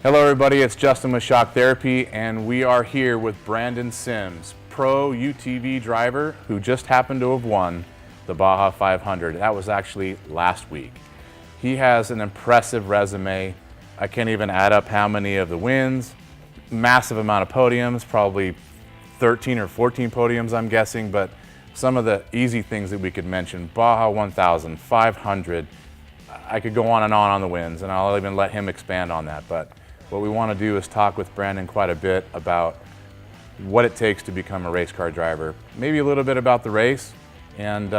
Hello everybody, it's Justin with Shock Therapy, and we are here with Branden Sims, pro UTV driver who just happened to have won the Baja 500. That was actually last week. He has an impressive resume. I can't even add up how many of the wins, massive amount of podiums, probably 13 or 14 podiums I'm guessing, but some of the easy things that we could mention, Baja 1000, 500, I could go on the wins, and I'll even let him expand on that. But what we want to do is talk with Branden quite a bit about what it takes to become a race car driver, maybe a little bit about the race, and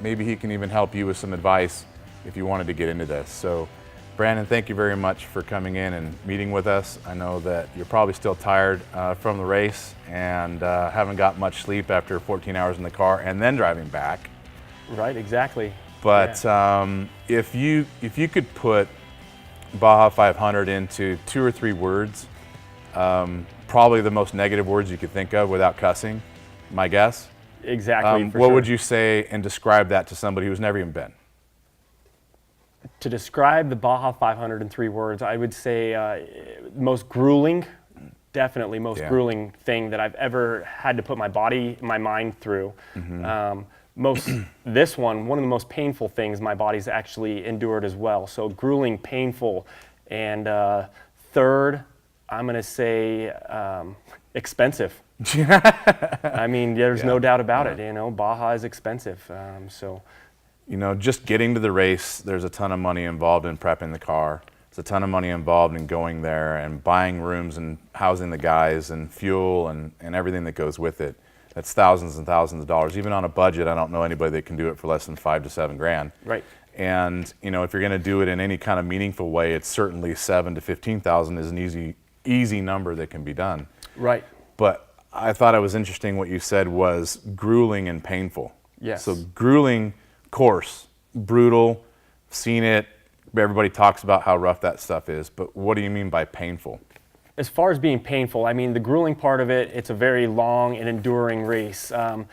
maybe he can even help you with some advice if you wanted to get into this. So Branden, thank you very much for coming in and meeting with us. I know that you're probably still tired from the race and haven't got much sleep after 14 hours in the car and then driving back. Right, exactly. But yeah. If you could put Baja 500 into 2 or 3 words, probably the most negative words you could think of without cussing, my guess. Exactly. What would you say and describe that to somebody who's never even been? To describe the Baja 500 in 3 words, I would say most grueling, definitely most grueling thing that I've ever had to put my mind through. One of the most painful things my body's actually endured as well. So grueling, painful, and third, I'm going to say expensive. I mean, there's no doubt about it. You know, Baja is expensive. You know, just getting to the race, there's a ton of money involved in prepping the car. There's a ton of money involved in going there and buying rooms and housing the guys and fuel and everything that goes with it. That's thousands and thousands of dollars. Even on a budget, I don't know anybody that can do it for less than $5,000 to $7,000. Right. And you know, if you're going to do it in any kind of meaningful way, it's certainly $7,000 to $15,000 is an easy number that can be done. Right. But I thought it was interesting what you said was grueling and painful. Yes. So grueling course, brutal, seen it. Everybody talks about how rough that stuff is. But what do you mean by painful? As far as being painful, I mean, the grueling part of it, it's a very long and enduring race. Halfway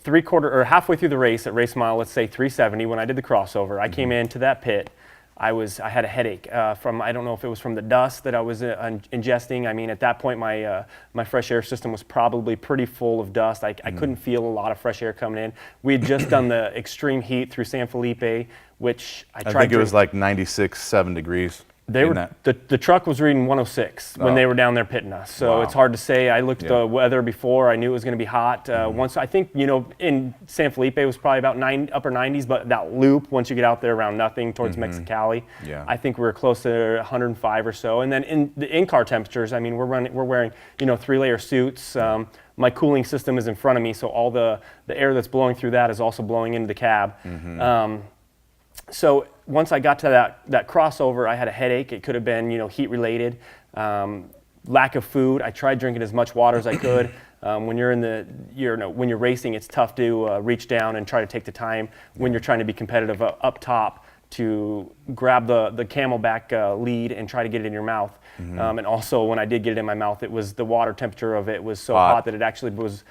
through the race at race mile, let's say 370, when I did the crossover, I came into that pit. I had a headache from, I don't know if it was from the dust that I was ingesting. I mean, at that point, my fresh air system was probably pretty full of dust. I couldn't feel a lot of fresh air coming in. We had just done the extreme heat through San Felipe, which I think it was like 96.7 degrees. The truck was reading 106 when they were down there pitting us. So it's hard to say. I looked at the weather before. I knew it was going to be hot. Once I think, you know, in San Felipe it was probably about upper 90s, but that loop, once you get out there around nothing towards Mexicali, I think we were close to 105 or so. And then in the in-car temperatures, I mean, we're wearing, you know, 3-layer suits. My cooling system is in front of me, so all the air that's blowing through that is also blowing into the cab. So once I got to that crossover, I had a headache. It could have been, you know, heat related, lack of food. I tried drinking as much water as I could. When you're racing, it's tough to reach down and try to take the time when you're trying to be competitive up top to grab the camelback lead and try to get it in your mouth. And also, when I did get it in my mouth, it was the water temperature of it was so hot that it actually was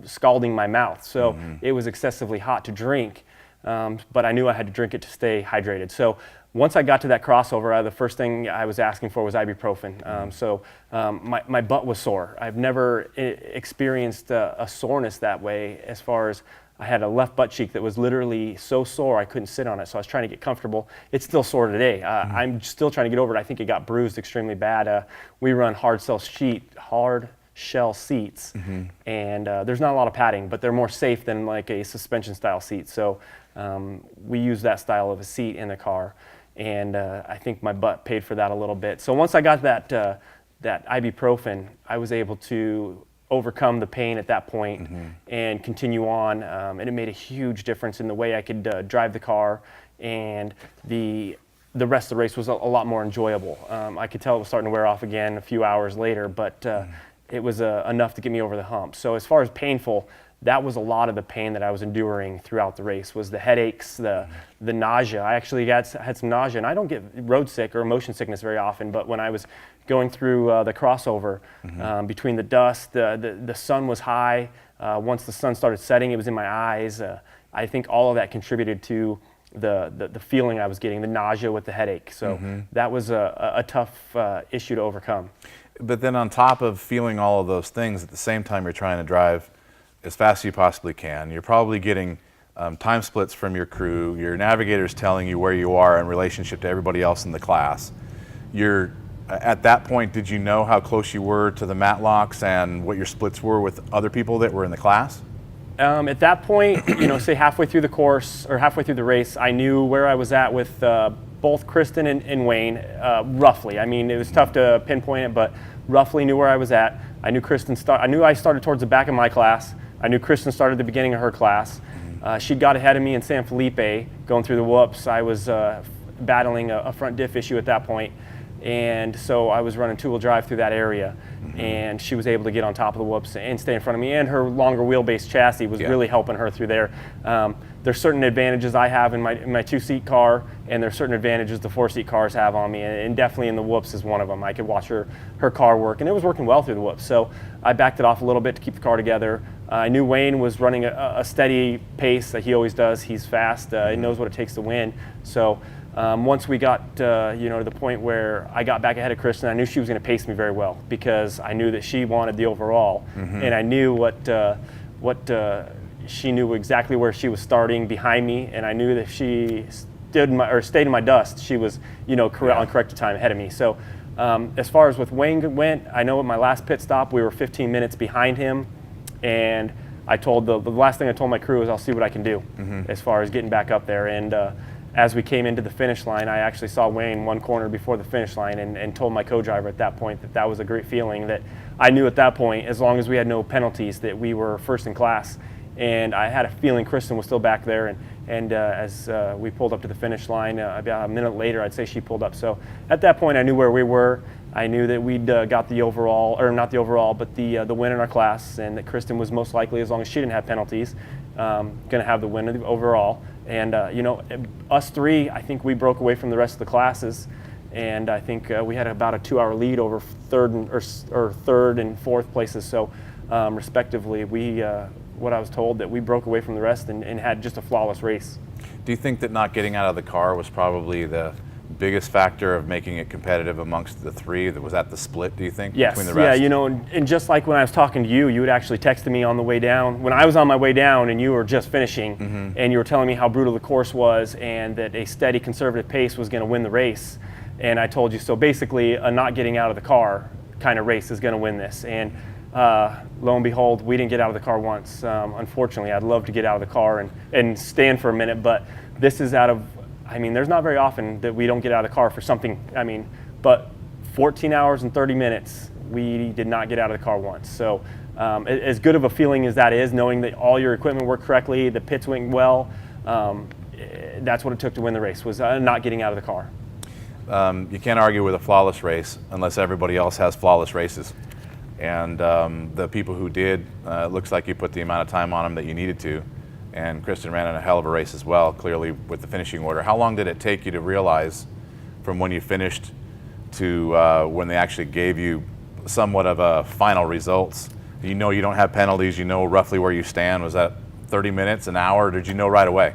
scalding my mouth. So it was excessively hot to drink. But I knew I had to drink it to stay hydrated. So once I got to that crossover, the first thing I was asking for was ibuprofen. My butt was sore. I've never experienced a soreness that way. As far as I had a left butt cheek that was literally so sore I couldn't sit on it. So I was trying to get comfortable. It's still sore today. I'm still trying to get over it. I think it got bruised extremely bad. We run hard shell seats, and there's not a lot of padding, but they're more safe than like a suspension style seat. So we use that style of a seat in the car, and I think my butt paid for that a little bit. So once I got that ibuprofen, I was able to overcome the pain at that point and continue on, and it made a huge difference in the way I could drive the car, and the rest of the race was a lot more enjoyable. I could tell it was starting to wear off again a few hours later, but it was enough to get me over the hump. So as far as painful, that was a lot of the pain that I was enduring throughout the race, was the headaches, the nausea. I actually had some nausea, and I don't get road sick or motion sickness very often, but when I was going through the crossover, between the dust, the sun was high. Once the sun started setting, it was in my eyes. I think all of that contributed to the feeling I was getting, the nausea with the headache. So that was a tough issue to overcome. But then on top of feeling all of those things, at the same time you're trying to drive as fast as you possibly can. You're probably getting time splits from your crew. Your navigator's telling you where you are in relationship to everybody else in the class. At that point, did you know how close you were to the matlocks and what your splits were with other people that were in the class? At that point, say halfway through the course or halfway through the race, I knew where I was at with both Kristen and Wayne, roughly. I mean, it was tough to pinpoint it, but roughly knew where I was at. I knew I started towards the back of my class. I knew Kristen started at the beginning of her class. She got ahead of me in San Felipe going through the whoops. I was battling a front diff issue at that point. And so I was running two-wheel drive through that area, and she was able to get on top of the whoops and stay in front of me. And her longer wheelbase chassis was really helping her through there. There's certain advantages I have in my two-seat car, and there's certain advantages the four-seat cars have on me, and definitely in the whoops is one of them. I could watch her car work, and it was working well through the whoops. So I backed it off a little bit to keep the car together. I knew Wayne was running a steady pace that he always does. He's fast. He knows what it takes to win. So once we got to the point where I got back ahead of Kristen, I knew she was going to pace me very well because I knew that she wanted the overall, and I knew what she knew exactly where she was starting behind me, and I knew that if she stayed in my dust, she was on corrected time ahead of me. So as far as with Wayne went, I know at my last pit stop we were 15 minutes behind him, and I told the last thing I told my crew is I'll see what I can do as far as getting back up there. And as we came into the finish line, I actually saw Wayne one corner before the finish line and told my co-driver at that point that was a great feeling, that I knew at that point, as long as we had no penalties, that we were first in class. And I had a feeling Kristen was still back there, and as we pulled up to the finish line, about a minute later, I'd say she pulled up. So at that point, I knew where we were. I knew that we'd got the overall, or not the overall, but the win in our class, and that Kristen was most likely, as long as she didn't have penalties, going to have the win of the overall. And us three, I think we broke away from the rest of the classes, and I think we had about a 2-hour lead over third and fourth places. So respectively, what I was told, that we broke away from the rest and had just a flawless race. Do you think that not getting out of the car was probably the biggest factor of making it competitive amongst the three? Was that the split, do you think, between the rest? Yeah, and just like when I was talking to you, you had actually texted me on the way down. When I was on my way down and you were just finishing, and you were telling me how brutal the course was and that a steady conservative pace was going to win the race. And I told you, so basically a not getting out of the car kind of race is going to win this. And lo and behold, we didn't get out of the car once. Unfortunately, I'd love to get out of the car and stand for a minute, but this is there's not very often that we don't get out of the car for something, but 14 hours and 30 minutes, we did not get out of the car once. So as good of a feeling as that is, knowing that all your equipment worked correctly, the pits went well, that's what it took to win the race, was not getting out of the car. You can't argue with a flawless race unless everybody else has flawless races. And the people who did, it looks like you put the amount of time on them that you needed to. And Kristen ran in a hell of a race as well, clearly with the finishing order. How long did it take you to realize from when you finished to when they actually gave you somewhat of a final results? You know you don't have penalties, you know roughly where you stand. Was that 30 minutes, an hour, or did you know right away?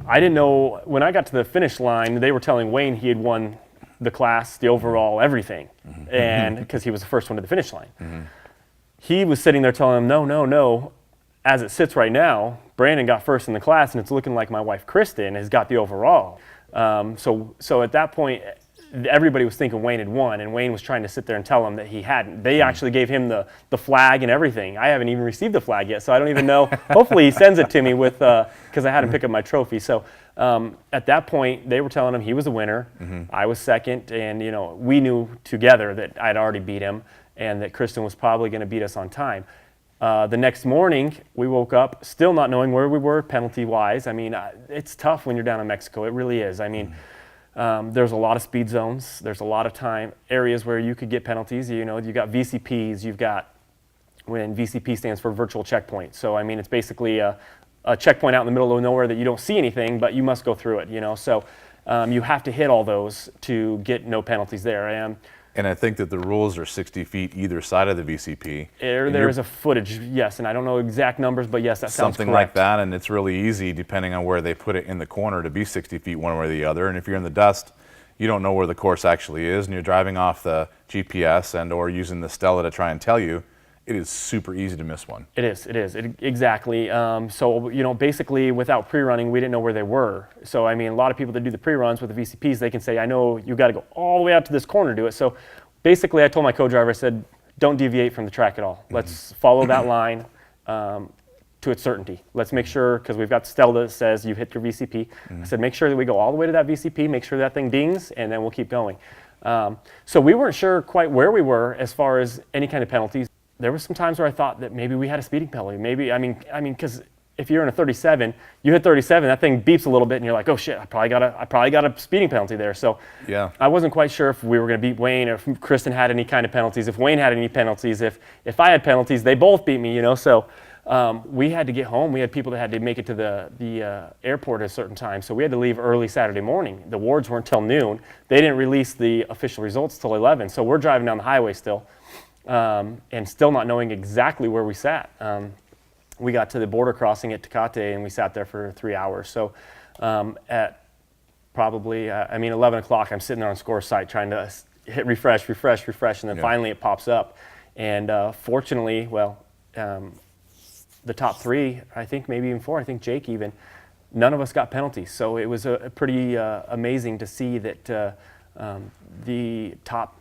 I didn't know. When I got to the finish line, they were telling Wayne he had won the class, the overall, everything, and because he was the first one to the finish line. He was sitting there telling him, no, as it sits right now, Branden got first in the class, and it's looking like my wife Kristen has got the overall. So at that point, everybody was thinking Wayne had won, and Wayne was trying to sit there and tell him that he hadn't. They actually gave him the flag and everything. I haven't even received the flag yet, so I don't even know. Hopefully he sends it to me with, because I had to pick up my trophy. So at that point, they were telling him he was the winner. I was second, and we knew together that I'd already beat him, and that Kristen was probably going to beat us on time. The next morning, we woke up still not knowing where we were penalty-wise. It's tough when you're down in Mexico. It really is. There's a lot of speed zones. There's a lot of time areas where you could get penalties. You got VCPs. You've got, when VCP stands for virtual checkpoint. So it's basically a checkpoint out in the middle of nowhere that you don't see anything, but you must go through it. So you have to hit all those to get no penalties there. And I think that the rules are 60 feet either side of the VCP. There is a footage, yes, and I don't know exact numbers, but yes, that sounds something correct. like that, and it's really easy depending on where they put it in the corner to be 60 feet one way or the other. And if you're in the dust, you don't know where the course actually is, and you're driving off the GPS and or using the Stella to try and tell you, it is super easy to miss one. It is, exactly. So, you know, basically without pre-running, we didn't know where they were. So, I mean, a lot of people that do the pre-runs with the VCPs, they can say, I know you got to go all the way out to this corner to do it. So basically I told my co-driver, I said, don't deviate from the track at all. Let's follow that line to its certainty. Let's make sure, because we've got Stella that says you hit your VCP. I said, make sure that we go all the way to that VCP, make sure that thing dings, and then we'll keep going. So we weren't sure quite where we were as far as any kind of penalties. There were some times where I thought that maybe we had a speeding penalty. Maybe, I mean, because if you're in a 37, you hit 37, that thing beeps a little bit, and you're like, oh shit, I probably got a speeding penalty there. So yeah, I wasn't quite sure if we were going to beat Wayne, or if Kristen had any kind of penalties, if Wayne had any penalties, if I had penalties, they both beat me, you know. So we had to get home. We had people that had to make it to the airport at a certain time, so we had to leave early Saturday morning. The awards weren't till noon. They didn't release the official results till 11, so we're driving down the highway still. And still not knowing exactly where we sat. We got to the border crossing at Tecate, and we sat there for 3 hours. So at probably, 11 o'clock, I'm sitting there on score site trying to hit refresh, and then finally it pops up. And fortunately, the top three, I think maybe even four, I think Jake even, none of us got penalties. So it was a pretty amazing to see that the top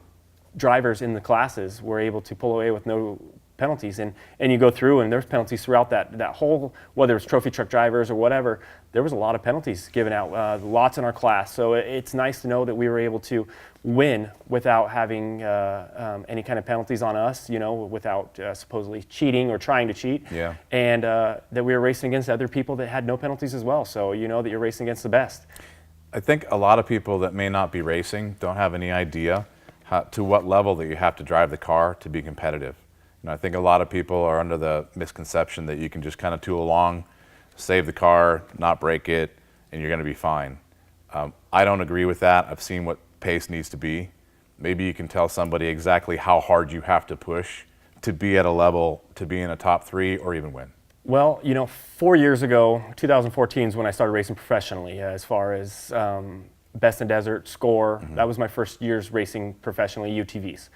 drivers in the classes were able to pull away with no penalties, and you go through and there's penalties throughout that whole, whether it's trophy truck drivers or whatever, there was a lot of penalties given out, lots in our class. So it's nice to know that we were able to win without having any kind of penalties on us, you know, without supposedly cheating or trying to cheat. Yeah. And that we were racing against other people that had no penalties as well. So you know that you're racing against the best. I think a lot of people that may not be racing don't have any idea to what level that you have to drive the car to be competitive. You know, I think a lot of people are under the misconception that you can just kind of tool along, save the car, not break it, and you're going to be fine. I don't agree with that. I've seen what pace needs to be. Maybe you can tell somebody exactly how hard you have to push to be at a level to be in a top three or even win. Well, you know, 4 years ago, 2014 is when I started racing professionally, as far as Best in Desert, Score. Mm-hmm. That was my first years racing professionally, UTVs.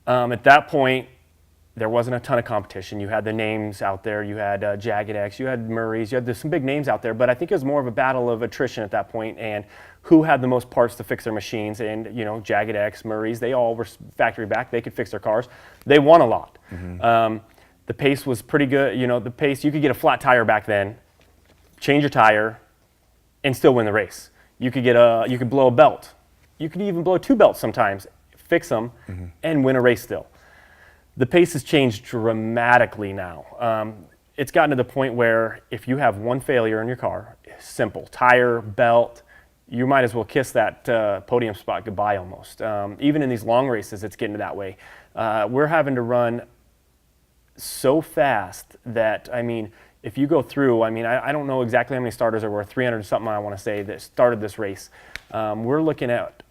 Mm-hmm. At that point, there wasn't a ton of competition. You had the names out there. You had Jagged X, you had Murray's, you had some big names out there, but I think it was more of a battle of attrition at that point, and who had the most parts to fix their machines. And, you know, Jagged X, Murray's, they all were factory back. They could fix their cars. They won a lot. Mm-hmm. The pace was pretty good. You know, the pace, you could get a flat tire back then, change your tire, and still win the race. You could you could blow a belt. You could even blow 2 belts sometimes, fix them, mm-hmm. and win a race still. The pace has changed dramatically now. It's gotten to the point where if you have one failure in your car, simple, tire, belt, you might as well kiss that podium spot goodbye almost. Even in these long races, it's getting to that way. We're having to run so fast that, I mean, if you go through, I mean, I don't know exactly how many starters there were, 300 something I want to say, that started this race. We're looking at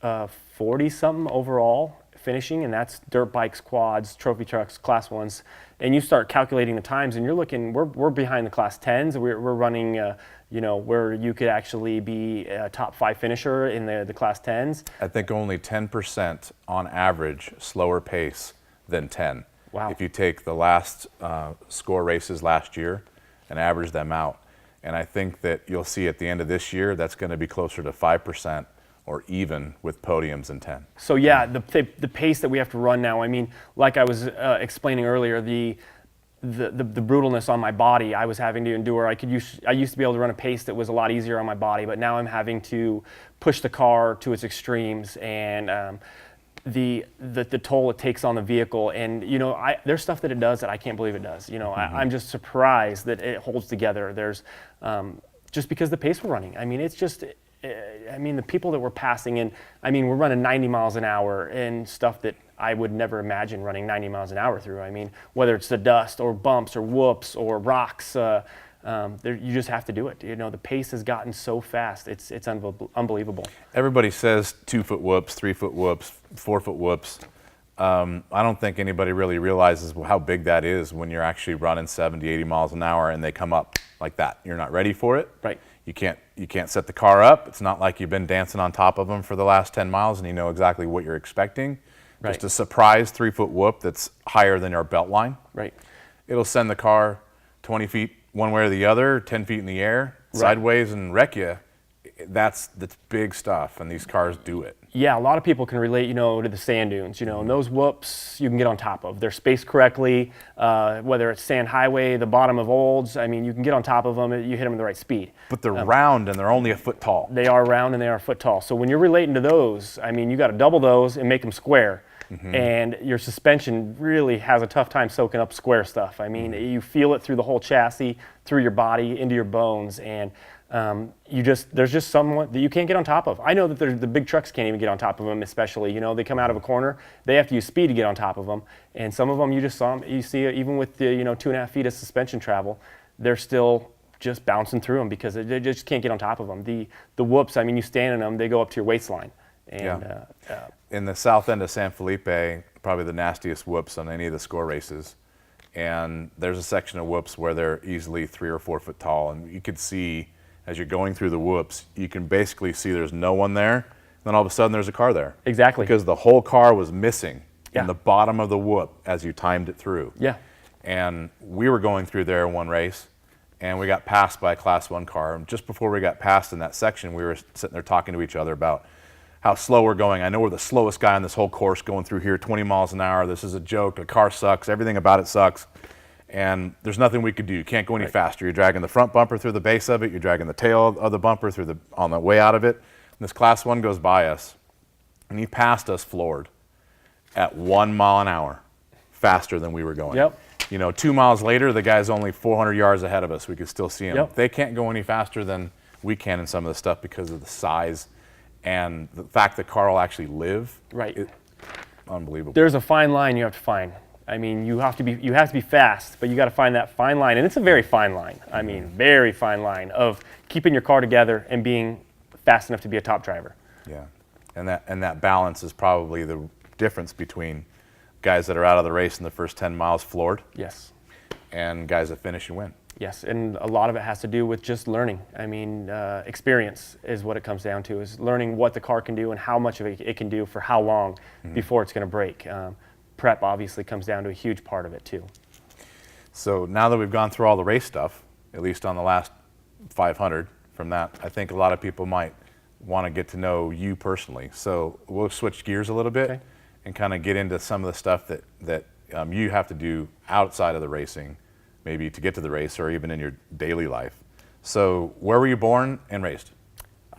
40 something overall finishing, and that's dirt bikes, quads, trophy trucks, class ones. And you start calculating the times, and you're looking, we're behind the class 10s. We're running, you know, where you could actually be a top 5 finisher in the class 10s. I think only 10% on average slower pace than 10. Wow. If you take the last Score races last year and average them out. And I think that you'll see at the end of this year, that's going to be closer to 5% or even with podiums in 10. So yeah, the pace that we have to run now, I mean, like I was explaining earlier, the brutalness on my body I was having to endure. I used to be able to run a pace that was a lot easier on my body, but now I'm having to push the car to its extremes, and the toll it takes on the vehicle. And you know, there's stuff that it does that I can't believe it does. You know, mm-hmm. I'm just surprised that it holds together. There's just because the pace we're running. I mean, it's just, I mean, the people that we're passing in, I mean, we're running 90 miles an hour and stuff that I would never imagine running 90 miles an hour through. I mean, whether it's the dust or bumps or whoops or rocks, you just have to do it. You know, the pace has gotten so fast. It's unbelievable. Everybody says 2-foot whoops, 3-foot whoops, 4-foot whoops. I don't think anybody really realizes how big that is when you're actually running 70, 80 miles an hour and they come up like that. You're not ready for it. Right. You can't set the car up. It's not like you've been dancing on top of them for the last 10 miles and you know exactly what you're expecting. Right. Just a surprise 3-foot whoop that's higher than your belt line. Right. It'll send the car 20 feet one way or the other, 10 feet in the air, sideways, and wreck you. That's big stuff, and these cars do it. Yeah, a lot of people can relate, to the sand dunes, and those whoops you can get on top of. They're spaced correctly, whether it's sand highway, the bottom of olds. I mean, you can get on top of them. You hit them at the right speed. But they're round, and they're only a foot tall. They are round, and they are a foot tall. So when you're relating to those, I mean, you got to double those and make them square. And your suspension really has a tough time soaking up square stuff. I mean, you feel it through the whole chassis, through your body, into your bones, and there's just somewhat that you can't get on top of. I know that the big trucks can't even get on top of them, especially, they come out of a corner, they have to use speed to get on top of them, and some of them you see even with the 2.5 feet of suspension travel, they're still just bouncing through them because they just can't get on top of them. The whoops, I mean, you stand in them, they go up to your waistline. And in the south end of San Felipe, probably the nastiest whoops on any of the score races. And there's a section of whoops where they're easily 3 or 4 foot tall, and you could see as you're going through the whoops, you can basically see there's no one there. Then all of a sudden there's a car there. Exactly. Because the whole car was missing in the bottom of the whoop as you timed it through. Yeah. And we were going through there in one race, and we got passed by a Class 1 car. And just before we got passed in that section, we were sitting there talking to each other about how slow we're going. I know we're the slowest guy on this whole course going through here, 20 miles an hour. This is a joke. The car sucks. Everything about it sucks. And there's nothing we could do. You can't go any faster. You're dragging the front bumper through the base of it. You're dragging the tail of the bumper on the way out of it. And this Class 1 goes by us, and he passed us floored at 1 mile an hour faster than we were going. Yep. 2 miles later, the guy's only 400 yards ahead of us. We could still see him. Yep. They can't go any faster than we can in some of the stuff because of the size and the fact that car will actually live. Right. Unbelievable. There's a fine line you have to find. I mean, you have to be fast, but you got to find that fine line, and it's a very fine line. I mean, very fine line of keeping your car together and being fast enough to be a top driver. Yeah, and that balance is probably the difference between guys that are out of the race in the first 10 miles floored. Yes. And guys that finish and win. Yes, and a lot of it has to do with just learning. I mean, experience is what it comes down to, is learning what the car can do and how much of it can do for how long before it's going to break. Prep obviously comes down to a huge part of it too. So now that we've gone through all the race stuff, at least on the last 500 from that, I think a lot of people might want to get to know you personally. So we'll switch gears a little bit and kind of get into some of the stuff that you have to do outside of the racing, maybe to get to the race or even in your daily life. So where were you born and raised?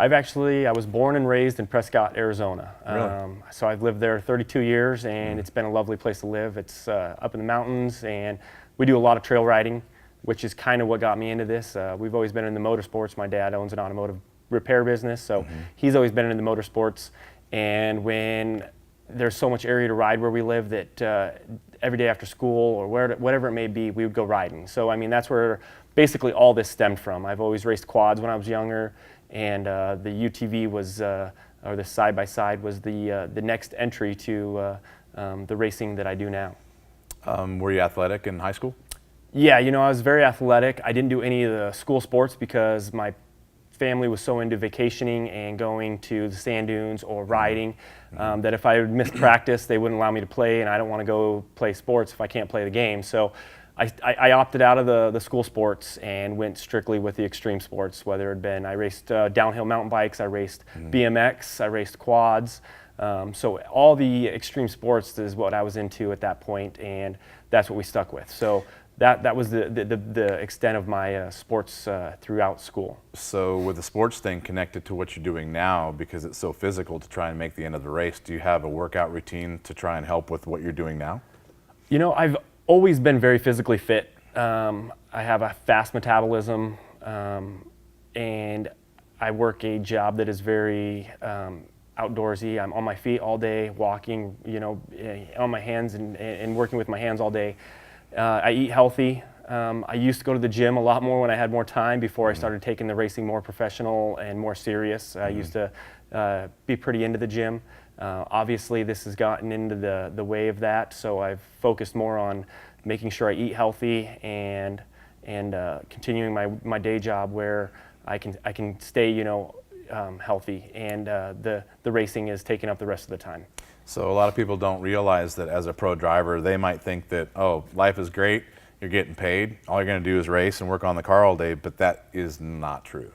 I was born and raised in Prescott, Arizona. Really? So I've lived there 32 years, and it's been a lovely place to live. It's up in the mountains, and we do a lot of trail riding, which is kind of what got me into this. We've always been in the motorsports. My dad owns an automotive repair business, so he's always been in the motorsports. And when there's so much area to ride where we live that every day after school or whatever it may be, we would go riding. So, I mean, that's where basically all this stemmed from. I've always raced quads when I was younger, and the UTV was, or the side-by-side was the next entry to the racing that I do now. Were you athletic in high school? Yeah, I was very athletic. I didn't do any of the school sports because my family was so into vacationing and going to the sand dunes or riding that if I missed practice, they wouldn't allow me to play, and I don't want to go play sports if I can't play the game. So I opted out of the school sports and went strictly with the extreme sports, whether it had been I raced downhill mountain bikes, I raced BMX, I raced quads. So all the extreme sports is what I was into at that point, and that's what we stuck with. So that was the extent of my sports throughout school. So with the sports thing connected to what you're doing now, because it's so physical to try and make the end of the race, do you have a workout routine to try and help with what you're doing now? I've always been very physically fit. I have a fast metabolism, and I work a job that is very outdoorsy. I'm on my feet all day, walking, on my hands and working with my hands all day. I eat healthy. I used to go to the gym a lot more when I had more time before I started taking the racing more professional and more serious. I used to be pretty into the gym. Obviously, this has gotten into the way of that, so I've focused more on making sure I eat healthy and continuing my day job where I can stay healthy, and the racing is taking up the rest of the time. So a lot of people don't realize that as a pro driver, they might think that, oh, life is great, you're getting paid, all you're going to do is race and work on the car all day, but that is not true.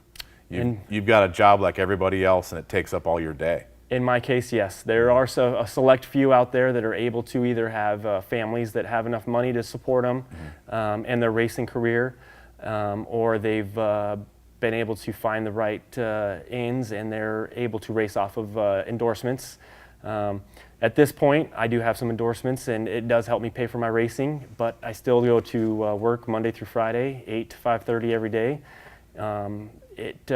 You've got a job like everybody else, and it takes up all your day. In my case, yes. There are a select few out there that are able to either have families that have enough money to support them and their racing career, or they've been able to find the right ends and they're able to race off of endorsements. At this point, I do have some endorsements, and it does help me pay for my racing, but I still go to work Monday through Friday, 8 to 5:30 every day. It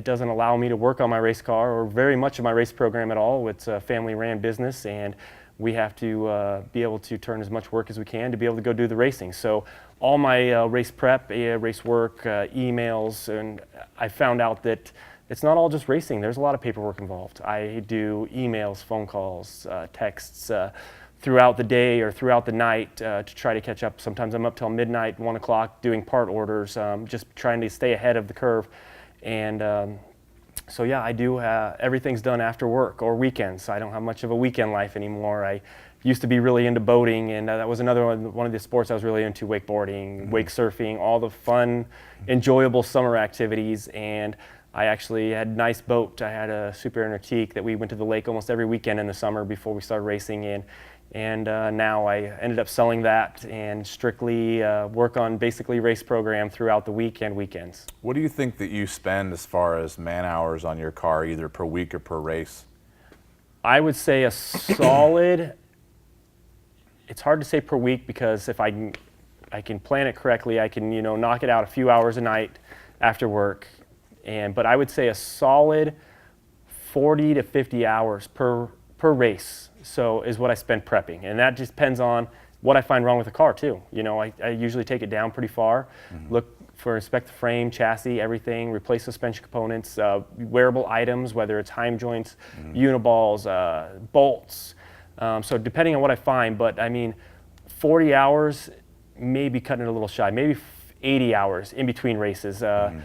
doesn't allow me to work on my race car or very much of my race program at all. It's a family-ran business, and we have to be able to turn as much work as we can to be able to go do the racing. So all my race prep, race work, emails, and I found out that it's not all just racing. There's a lot of paperwork involved. I do emails, phone calls, texts throughout the day or throughout the night to try to catch up. Sometimes I'm up till midnight, 1 o'clock doing part orders, just trying to stay ahead of the curve. And so yeah, I do, everything's done after work or weekends. I don't have much of a weekend life anymore. I used to be really into boating, and that was another one of the sports I was really into, wakeboarding, wake surfing, all the fun, enjoyable summer activities. And I actually had a nice boat. I had a Super Antique that we went to the lake almost every weekend in the summer before we started racing in. And now I ended up selling that and strictly work on basically race program throughout the weekends. What do you think that you spend as far as man hours on your car, either per week or per race? I would say a solid, it's hard to say per week because if I can plan it correctly, I can knock it out a few hours a night after work. But I would say a solid 40 to 50 hours per race. So is what I spend prepping, and that just depends on what I find wrong with the car too. I usually take it down pretty far, inspect the frame, chassis, everything, replace suspension components, wearable items, whether it's Heim joints, uniballs, bolts. So depending on what I find, but I mean, 40 hours, maybe cutting it a little shy, maybe 80 hours in between races, a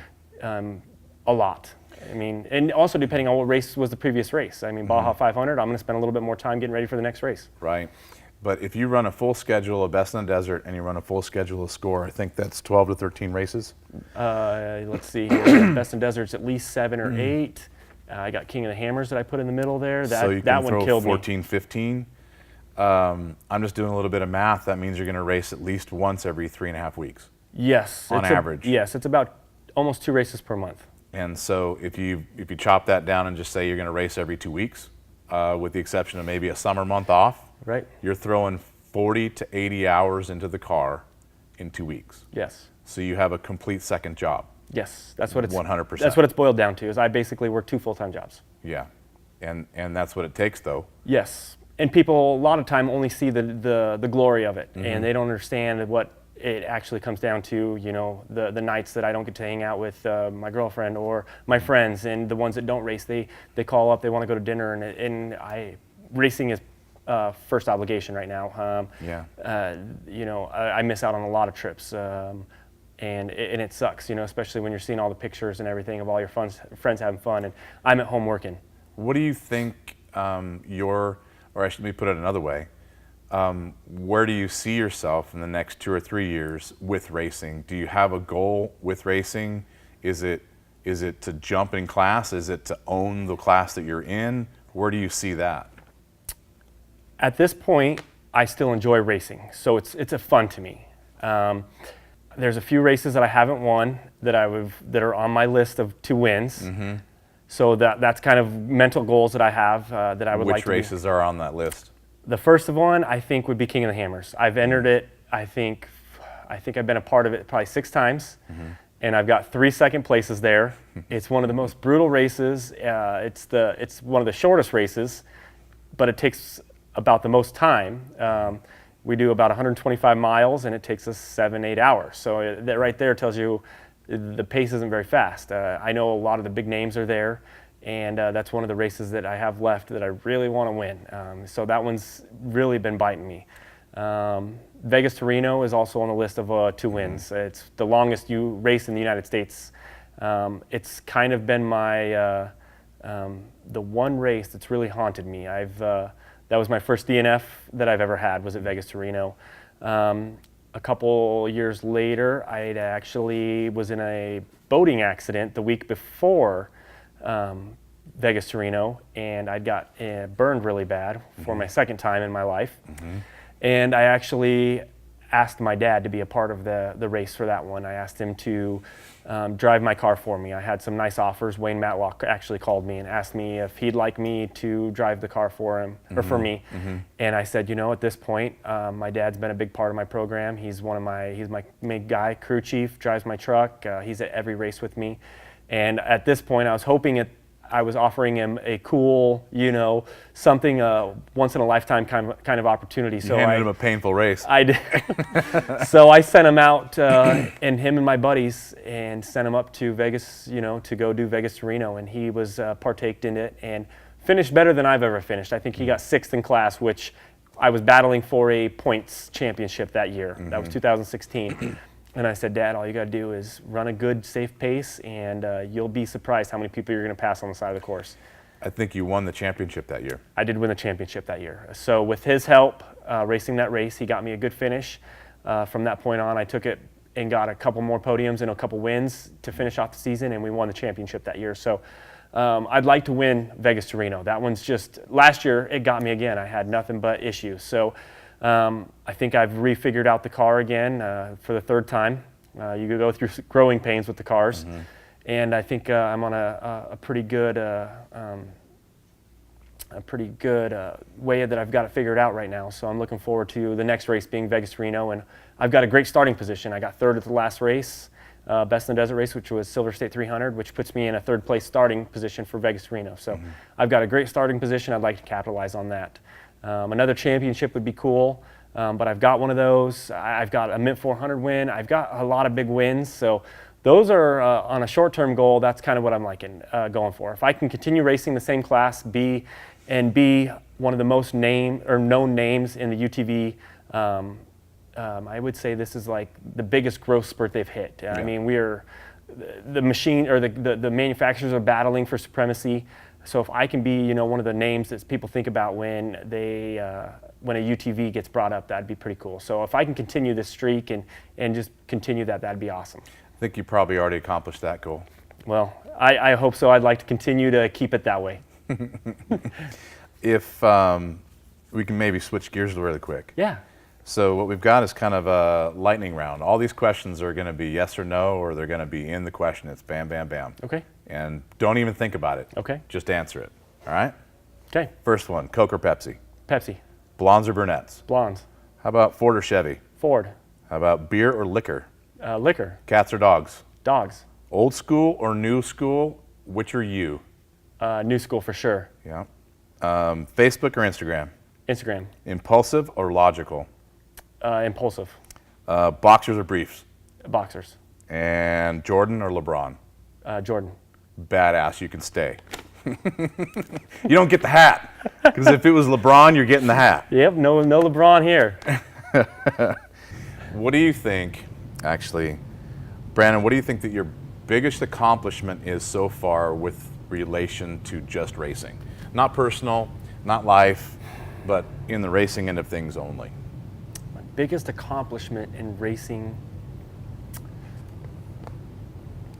lot. I mean, and also depending on what race was the previous race. I mean, Baja 500, I'm going to spend a little bit more time getting ready for the next race. Right. But if you run a full schedule of Best in the Desert and you run a full schedule of Score, I think that's 12 to 13 races? Let's see here. Best in Desert's at least 7 or 8. I got King of the Hammers that I put in the middle there. So you that can one throw killed 14, 15. I'm just doing a little bit of math. That means you're going to race at least once every 3.5 weeks. Yes. On average. Yes, it's about almost 2 races per month. And so if you chop that down and just say you're going to race every 2 weeks, with the exception of maybe a summer month off, right, you're throwing 40 to 80 hours into the car in 2 weeks. Yes. So you have a complete second job. Yes, that's what it's 100%. That's what it's boiled down to. Is I basically work 2 full-time jobs. Yeah, and that's what it takes, though. Yes, and people a lot of time only see the glory of it, and they don't understand what it actually comes down to. The nights that I don't get to hang out with my girlfriend or my friends, and the ones that don't race, they call up, they want to go to dinner, and racing is first obligation right now. I miss out on a lot of trips, and it sucks, especially when you're seeing all the pictures and everything of all your friends having fun, and I'm at home working. What do you think or let me put it another way, where do you see yourself in the next 2 or 3 years with racing? Do you have a goal with racing? Is it to jump in class? Is it to own the class that you're in? Where do you see that? At this point, I still enjoy racing, so it's a fun to me. There's a few races that I haven't won that are on my list of 2 wins. So that's kind of mental goals that I have that I would like to. Which races are on that list? The first one I think would be King of the Hammers. I've entered it. I think I've been a part of it probably 6 times, and I've got 3 second places there. It's one of the most brutal races. It's one of the shortest races, but it takes about the most time. We do about 125 miles, and it takes us 7-8 hours. So that right there tells you the pace isn't very fast. I know a lot of the big names are there, and that's one of the races that I have left that I really want to win. So that one's really been biting me. Vegas to Reno is also on the list of 2 wins. It's the longest race in the United States. It's kind of been my the one race that's really haunted me. That was my first DNF that I've ever had, was at Vegas to Reno. A couple years later, I actually was in a boating accident the week before Vegas to Reno, and I got burned really bad for my second time in my life. And I actually asked my dad to be a part of the race for that one. I asked him to drive my car for me. I had some nice offers. Wayne Matlock actually called me and asked me if he'd like me to drive the car for him or for me. And I said, at this point, my dad's been a big part of my program. He's my main guy, crew chief, drives my truck. He's at every race with me. And at this point, I was hoping I was offering him a cool, something once in a lifetime kind of opportunity. So you handed him a painful race. I did. So I sent him out, and him and my buddies, and sent him up to Vegas, to go do Vegas to Reno, and he was partaked in it and finished better than I've ever finished. I think he got 6th in class, which I was battling for a points championship that year. That was 2016. And I said, Dad, all you got to do is run a good, safe pace, and you'll be surprised how many people you're going to pass on the side of the course. I think you won the championship that year. I did win the championship that year. So with his help, racing that race, he got me a good finish. From that point on, I took it and got a couple more podiums and a couple wins to finish off the season, and we won the championship that year. So I'd like to win Vegas to Reno. That one's just, last year, it got me again. I had nothing but issues. So I think I've refigured out the car again for the 3rd time. You could go through growing pains with the cars, and I think I'm on a pretty good way that I've got it figured out right now. So I'm looking forward to the next race being Vegas to Reno, and I've got a great starting position. I got 3rd at the last race, Best in the Desert race, which was Silver State 300, which puts me in a 3rd place starting position for Vegas to Reno. So I've got a great starting position. I'd like to capitalize on that. Another championship would be cool, but I've got one of those. I've got a Mint 400 win. I've got a lot of big wins. So those are on a short-term goal. That's kind of what I'm going for. If I can continue racing the same class, be one of the most known names in the UTV, I would say this is like the biggest growth spurt they've hit. I mean, the machine or the manufacturers are battling for supremacy. So if I can be, one of the names that people think about when when a UTV gets brought up, that'd be pretty cool. So if I can continue this streak and just continue that'd be awesome. I think you probably already accomplished that goal. Well, I hope so. I'd like to continue to keep it that way. If we can maybe switch gears really quick. Yeah. So what we've got is kind of a lightning round. All these questions are going to be yes or no, or they're going to be in the question. It's bam, bam, bam. Okay. And don't even think about it. Okay. Just answer it. All right? Okay. First one, Coke or Pepsi? Pepsi. Blondes or brunettes? Blondes. How about Ford or Chevy? Ford. How about beer or liquor? Liquor. Cats or dogs? Dogs. Old school or new school? Which are you? New school for sure. Yeah. Facebook or Instagram? Instagram. Impulsive or logical? Impulsive. Boxers or briefs? Boxers. And Jordan or LeBron? Jordan. Badass, you can stay. You don't get the hat, because if it was LeBron, you're getting the hat. Yep, no LeBron here. What do you think, actually, Brandon, what do you think that your biggest accomplishment is so far with relation to just racing? Not personal, not life, but in the racing end of things only. My biggest accomplishment in racing,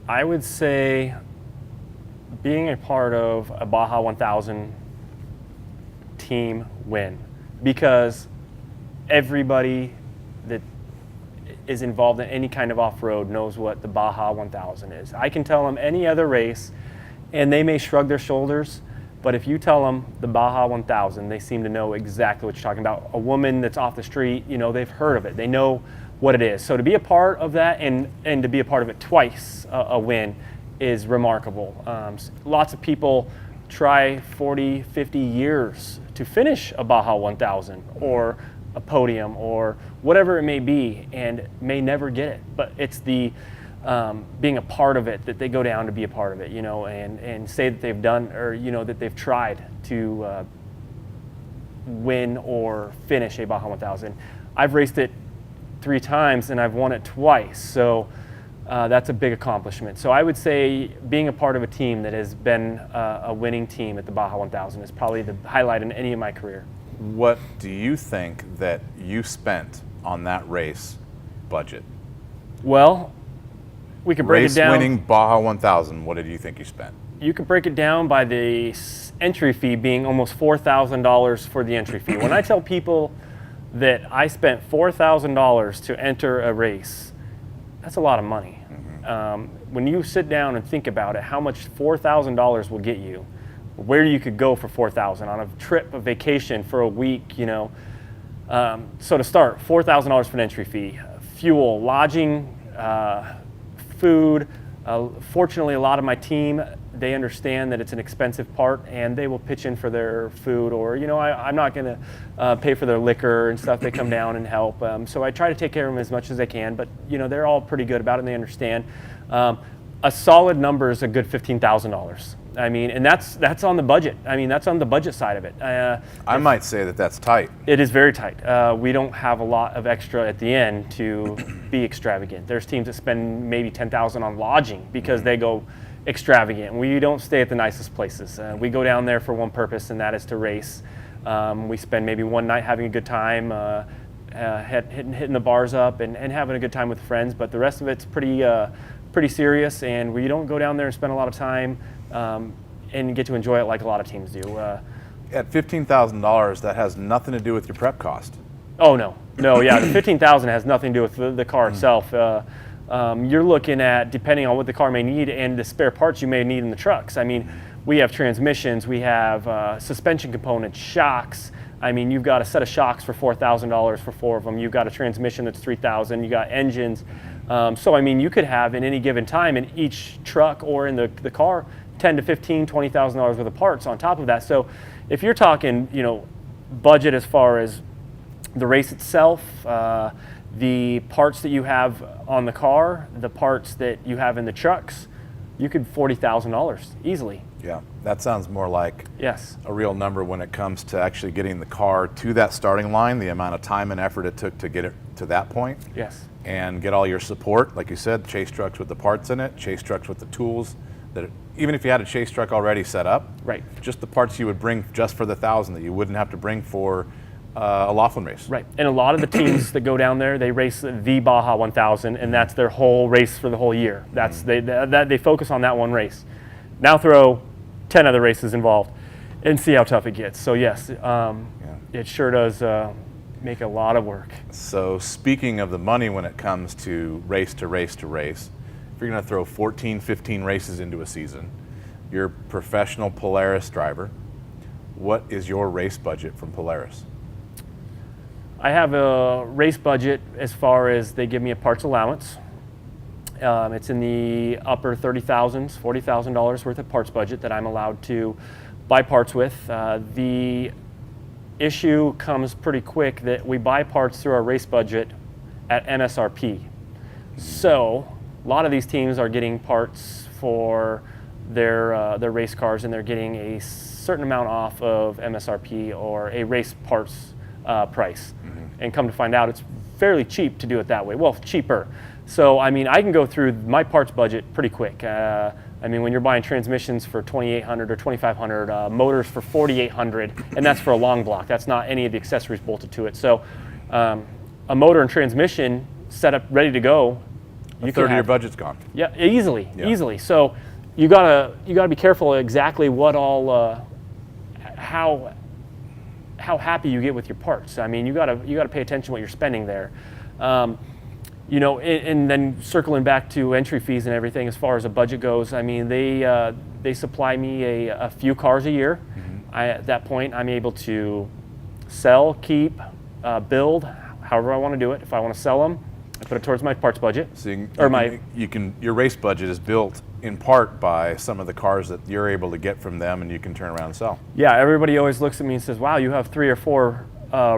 I would say being a part of a Baja 1000 team win, because everybody that is involved in any kind of off-road knows what the Baja 1000 is. I can tell them any other race and they may shrug their shoulders, but if you tell them the Baja 1000, they seem to know exactly what you're talking about. A woman that's off the street, they've heard of it. They know what it is. So to be a part of that and to be a part of it twice, a win, is remarkable. Lots of people try 40, 50 years to finish a Baja 1000 or a podium or whatever it may be and may never get it. But it's the being a part of it, that they go down to be a part of it, and say that they've done, or that they've tried to win or finish a Baja 1000. I've raced it 3 times and I've won it twice, so that's a big accomplishment. So I would say being a part of a team that has been a winning team at the Baja 1000 is probably the highlight in any of my career. What do you think that you spent on that race budget? Well, we could break it down. Race-winning Baja 1000, what did you think you spent? You could break it down by the entry fee being almost $4,000 for the entry fee. When I tell people that I spent $4,000 to enter a race, that's a lot of money. When you sit down and think about it, how much $4,000 will get you, where you could go for $4,000 on a trip, a vacation for a week, So to start, $4,000 for an entry fee, fuel, lodging, food. Fortunately, a lot of my team, they understand that it's an expensive part, and they will pitch in for their food, or I'm not going to pay for their liquor and stuff. They come down and help. So I try to take care of them as much as I can, but they're all pretty good about it and they understand. A solid number is a good $15,000. I mean, and that's on the budget. I mean, that's on the budget side of it. I might say that that's tight. It is very tight. We don't have a lot of extra at the end to be extravagant. There's teams that spend maybe $10,000 on lodging because they go extravagant. We don't stay at the nicest places. We go down there for one purpose, and that is to race. We spend maybe one night having a good time, hitting the bars up and having a good time with friends, but the rest of it's pretty serious, and we don't go down there and spend a lot of time and get to enjoy it like a lot of teams do. At $15,000, that has nothing to do with your prep cost. Oh, no, yeah, the $15,000 has nothing to do with the car itself. You're looking at, depending on what the car may need and the spare parts you may need in the trucks. I mean, we have transmissions, we have suspension components, shocks. I mean, you've got a set of shocks for $4,000 for 4 of them. You've got a transmission that's $3,000. You got engines. So I mean, you could have in any given time in each truck or in the car $10,000 to $15,000, $20,000 worth of parts on top of that. So if you're talking, budget as far as the race itself, the parts that you have on the car, the parts that you have in the trucks, you could $40,000 easily. Yeah, that sounds more like yes, a real number when it comes to actually getting the car to that starting line, the amount of time and effort it took to get it to that point. Yes. And get all your support, like you said, chase trucks with the parts in it, chase trucks with the tools, even if you had a chase truck already set up, right, just the parts you would bring just for the 1,000 that you wouldn't have to bring for a Laughlin race. Right, and a lot of the teams that go down there, they race the Baja 1000, and that's their whole race for the whole year. That's they focus on that one race. Now throw 10 other races involved and see how tough it gets. So yes, it sure does make a lot of work. So speaking of the money when it comes to race to race to race, if you're going to throw 14, 15 races into a season, you're a professional Polaris driver. What is your race budget from Polaris? I have a race budget as far as they give me a parts allowance. It's in the upper $30,000s, $40,000 worth of parts budget that I'm allowed to buy parts with. The issue comes pretty quick that we buy parts through our race budget at MSRP. So a lot of these teams are getting parts for their race cars, and they're getting a certain amount off of MSRP or a race parts price. And come to find out, it's fairly cheap to do it that way. Well, cheaper. So, I mean, I can go through my parts budget pretty quick. I mean, when you're buying transmissions for $2,800 or $2,500, motors for $4,800, and that's for a long block. That's not any of the accessories bolted to it. So, a motor and transmission set up, ready to go. A third of your budget's gone. Yeah, easily. So, you gotta be careful exactly what all, how happy you get with your parts. I mean, you gotta pay attention to what you're spending there. And then circling back to entry fees and everything as far as a budget goes, I mean, they supply me a few cars a year. At that point, I'm able to sell, keep, build, however I want to do it. If I want to sell them, I put it towards my parts budget. So your race budget is built in part by some of the cars that you're able to get from them, and you can turn around and sell. Yeah, everybody always looks at me and says, "Wow, you have 3 or 4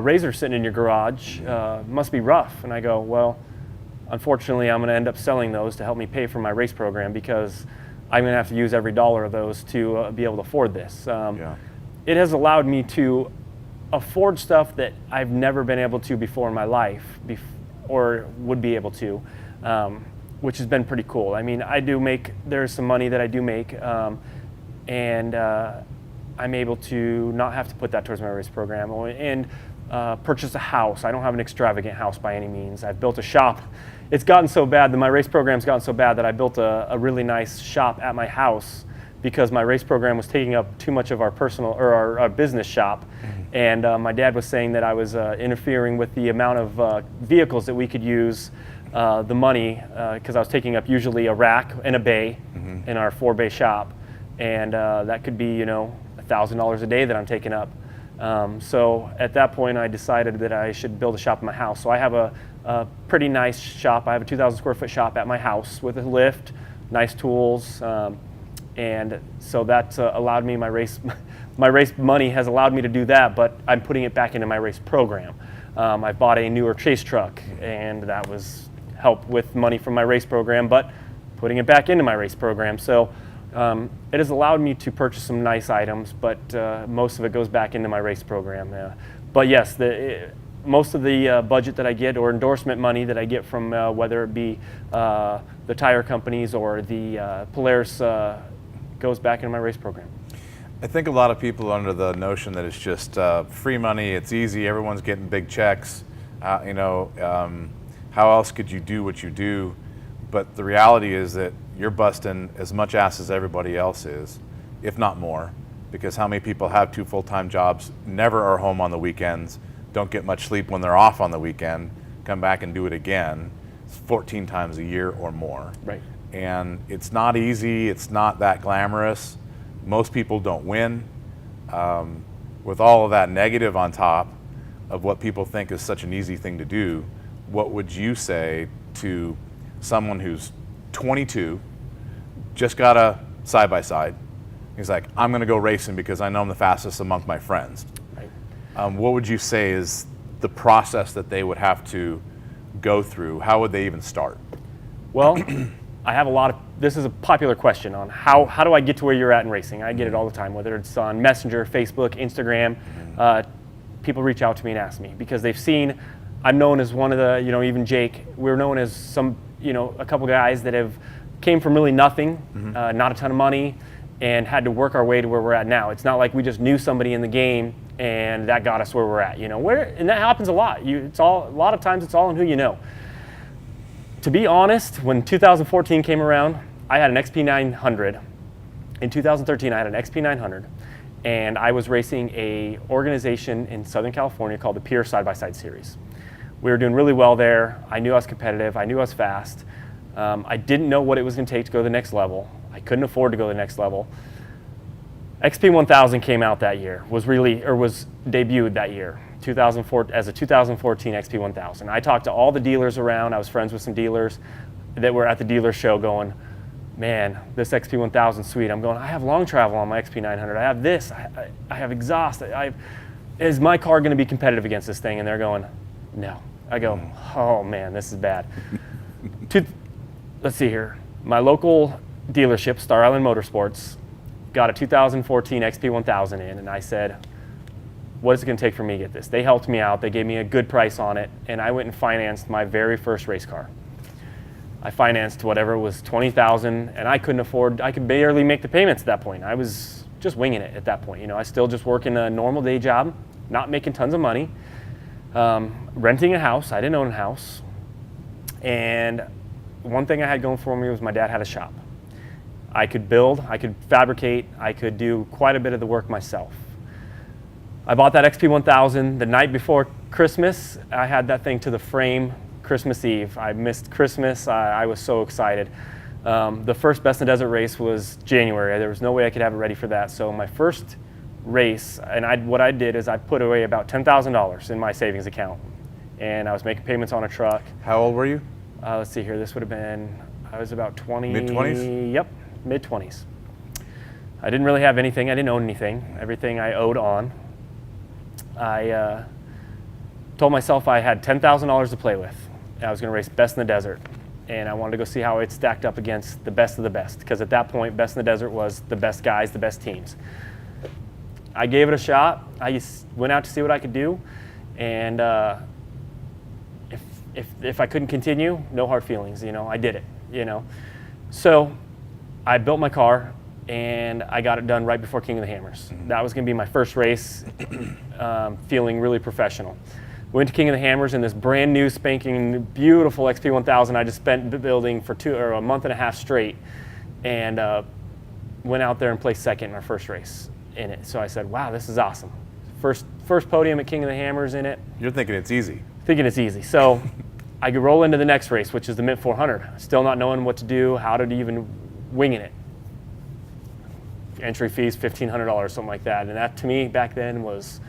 Razors sitting in your garage. Must be rough." And I go, "Well, unfortunately, I'm going to end up selling those to help me pay for my race program because I'm going to have to use every dollar of those to be able to afford this. It has allowed me to afford stuff that I've never been able to before in my life, or would be able to, which has been pretty cool. I mean, there's some money that I do make, and I'm able to not have to put that towards my race program, and purchase a house. I don't have an extravagant house by any means. I've built a shop. It's gotten so bad that my race program's gotten so bad that I built a really nice shop at my house because my race program was taking up too much of our personal or our business shop. And my dad was saying that I was interfering with the amount of vehicles that we could use the money, because I was taking up usually a rack and a bay in our 4-bay shop. And that could be, $1,000 a day that I'm taking up. So at that point, I decided that I should build a shop in my house. So I have a pretty nice shop. I have a 2,000 square foot shop at my house with a lift, nice tools. And so that's allowed me, my race money has allowed me to do that, but I'm putting it back into my race program. I bought a newer chase truck, and that was help with money from my race program, but putting it back into my race program. So it has allowed me to purchase some nice items, but most of it goes back into my race program. But yes, most of the budget that I get, or endorsement money that I get from whether it be the tire companies or the Polaris, goes back into my race program. I think a lot of people are under the notion that it's just free money, it's easy, everyone's getting big checks. How else could you do what you do? But the reality is that you're busting as much ass as everybody else is, if not more, because how many people have 2 full-time jobs, never are home on the weekends, don't get much sleep when they're off on the weekend, come back and do it again 14 times a year or more. Right. And it's not easy, it's not that glamorous. Most people don't win. With all of that negative on top of what people think is such an easy thing to do, what would you say to someone who's 22, just got a side-by-side? He's like, I'm gonna go racing because I know I'm the fastest among my friends. Right. What would you say is the process that they would have to go through? How would they even start? Well, I have this is a popular question on how do I get to where you're at in racing? I get it all the time, whether it's on Messenger, Facebook, Instagram. People reach out to me and ask me because they've seen, I'm known as one of the, even Jake, we're known as some, a couple guys that have came from really nothing, not a ton of money, and had to work our way to where we're at now. It's not like we just knew somebody in the game and that got us where we're at, and that happens a lot. A lot of times it's all in who you know. To be honest, when 2014 came around, I had an XP900. In 2013, I had an XP900, and I was racing a organization in Southern California called the Pierce Side-by-Side Series. We were doing really well there. I knew I was competitive. I knew I was fast. I didn't know what it was going to take to go to the next level. I couldn't afford to go to the next level. XP1000 came out that year, was debuted that year. 2004 as a 2014 XP1000. I talked to all the dealers around. I was friends with some dealers that were at the dealer show going, man, this XP1000 sweet. I'm going, I have long travel on my XP900. I have this, I have exhaust. Is my car going to be competitive against this thing? And they're going, no. I go, oh man, this is bad. Let's see here. My local dealership, Star Island Motorsports, got a 2014 XP1000 in, and I said, what is it going to take for me to get this? They helped me out. They gave me a good price on it, and I went and financed my very first race car. I financed whatever was $20,000, and I could barely make the payments at that point. I was just winging it at that point. I still just working a normal day job, not making tons of money, renting a house. I didn't own a house. And one thing I had going for me was my dad had a shop. I could build, I could fabricate, I could do quite a bit of the work myself. I bought that XP1000 the night before Christmas. I had that thing to the frame Christmas Eve. I missed Christmas. I was so excited. The first Best in the Desert race was January. There was no way I could have it ready for that. So my first race, and what I did is I put away about $10,000 in my savings account. And I was making payments on a truck. How old were you? Let's see here. This would have been, I was about 20. Mid-20s? Yep, mid-20s. I didn't really have anything. I didn't own anything. Everything I owed on. I told myself I had $10,000 to play with. I was going to race Best in the Desert. And I wanted to go see how it stacked up against the best of the best, because at that point, Best in the Desert was the best guys, the best teams. I gave it a shot. I just went out to see what I could do, and if I couldn't continue, no hard feelings. I did it. So I built my car, and I got it done right before King of the Hammers. That was going to be my first race, feeling really professional. Went to King of the Hammers in this brand new, spanking, beautiful XP1000 I just spent building for a month and a half straight, and went out there and placed second in our first race in it. So I said, wow, this is awesome. First podium at King of the Hammers in it. You're thinking it's easy. Thinking it's easy. So I could roll into the next race, which is the Mint 400. Still not knowing what to do, how to even winging it. Entry fees, $1,500, something like that. And that to me back then was,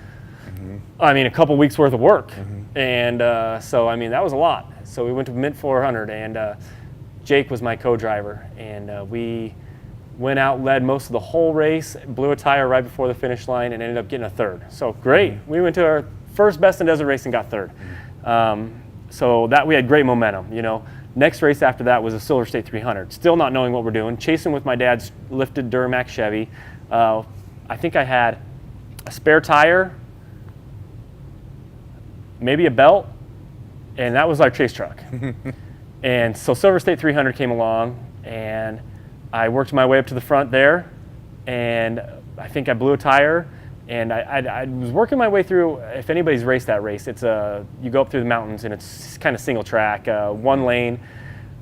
a couple weeks worth of work. And so, that was a lot. So we went to Mint 400, and Jake was my co-driver. And we went out, led most of the whole race, blew a tire right before the finish line, and ended up getting a third. So great. We went to our first Best in Desert race and got third. So that we had great momentum. Next race after that was a Silver State 300. Still not knowing what we're doing. Chasing with my dad's lifted Duramax Chevy. I think I had a spare tire, maybe a belt, and that was our chase truck. And so Silver State 300 came along, and I worked my way up to the front there, and I think I blew a tire, and I was working my way through. If anybody's raced that race, you go up through the mountains, and it's kind of single track, one lane.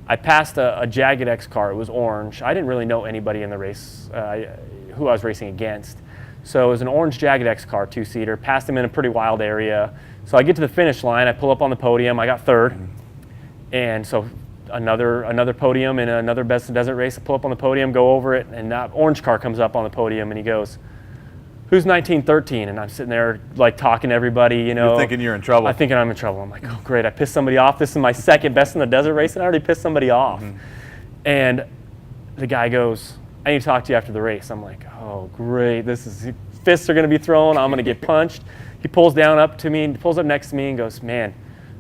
I passed a Jagged X car. It was orange. I didn't really know anybody in the race, who I was racing against. So it was an orange Jagged X car, two-seater. Passed him in a pretty wild area. So I get to the finish line. I pull up on the podium. I got third. And so another podium in another Best in Desert race. I pull up on the podium, go over it, and that orange car comes up on the podium, and he goes, "Who's 1913?" And I'm sitting there like talking to everybody, You're thinking you're in trouble. I'm thinking I'm in trouble. I'm like, oh great, I pissed somebody off. This is my second Best in the Desert race, and I already pissed somebody off. And the guy goes, "I need to talk to you after the race." I'm like, oh great, fists are gonna be thrown, I'm gonna get punched. He pulls up next to me and goes, "Man,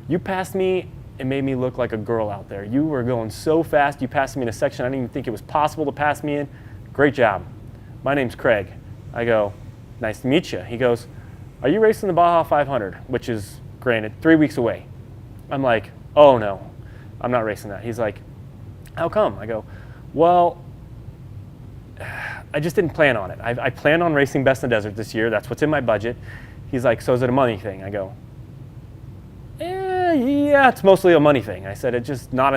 you passed me and made me look like a girl out there. You were going so fast. You passed me in a section I didn't even think it was possible to pass me in. Great job. My name's Craig." I go, "Nice to meet you." He goes, "Are you racing the Baja 500, which is, granted, 3 weeks away?" I'm like, "Oh no, I'm not racing that." He's like, "How come?" I go, "Well, I just didn't plan on it. I plan on racing Best in the Desert this year. That's what's in my budget." He's like, "So is it a money thing?" I go, "Yeah, it's mostly a money thing." I said, "It's just not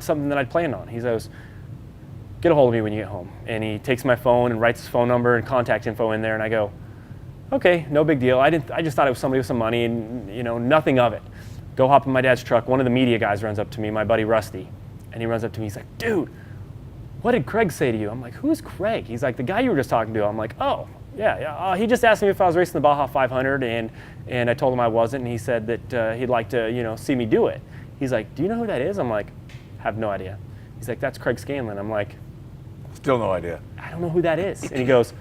something that I'd planned on." He goes, "Get a hold of me when you get home." And he takes my phone and writes his phone number and contact info in there, and I go, "Okay, no big deal." I just thought it was somebody with some money, and nothing of it. Go hop in my dad's truck. One of the media guys runs up to me, my buddy Rusty, and he runs up to me. He's like, "Dude, what did Craig say to you?" I'm like, "Who's Craig?" He's like, "The guy you were just talking to." I'm like, "Oh, yeah. He just asked me if I was racing the Baja 500, and I told him I wasn't, and he said that he'd like to, see me do it." He's like, "Do you know who that is?" I'm like, "Have no idea." He's like, "That's Craig Scanlon." I'm like, Still no idea. "I don't know who that is." And he goes,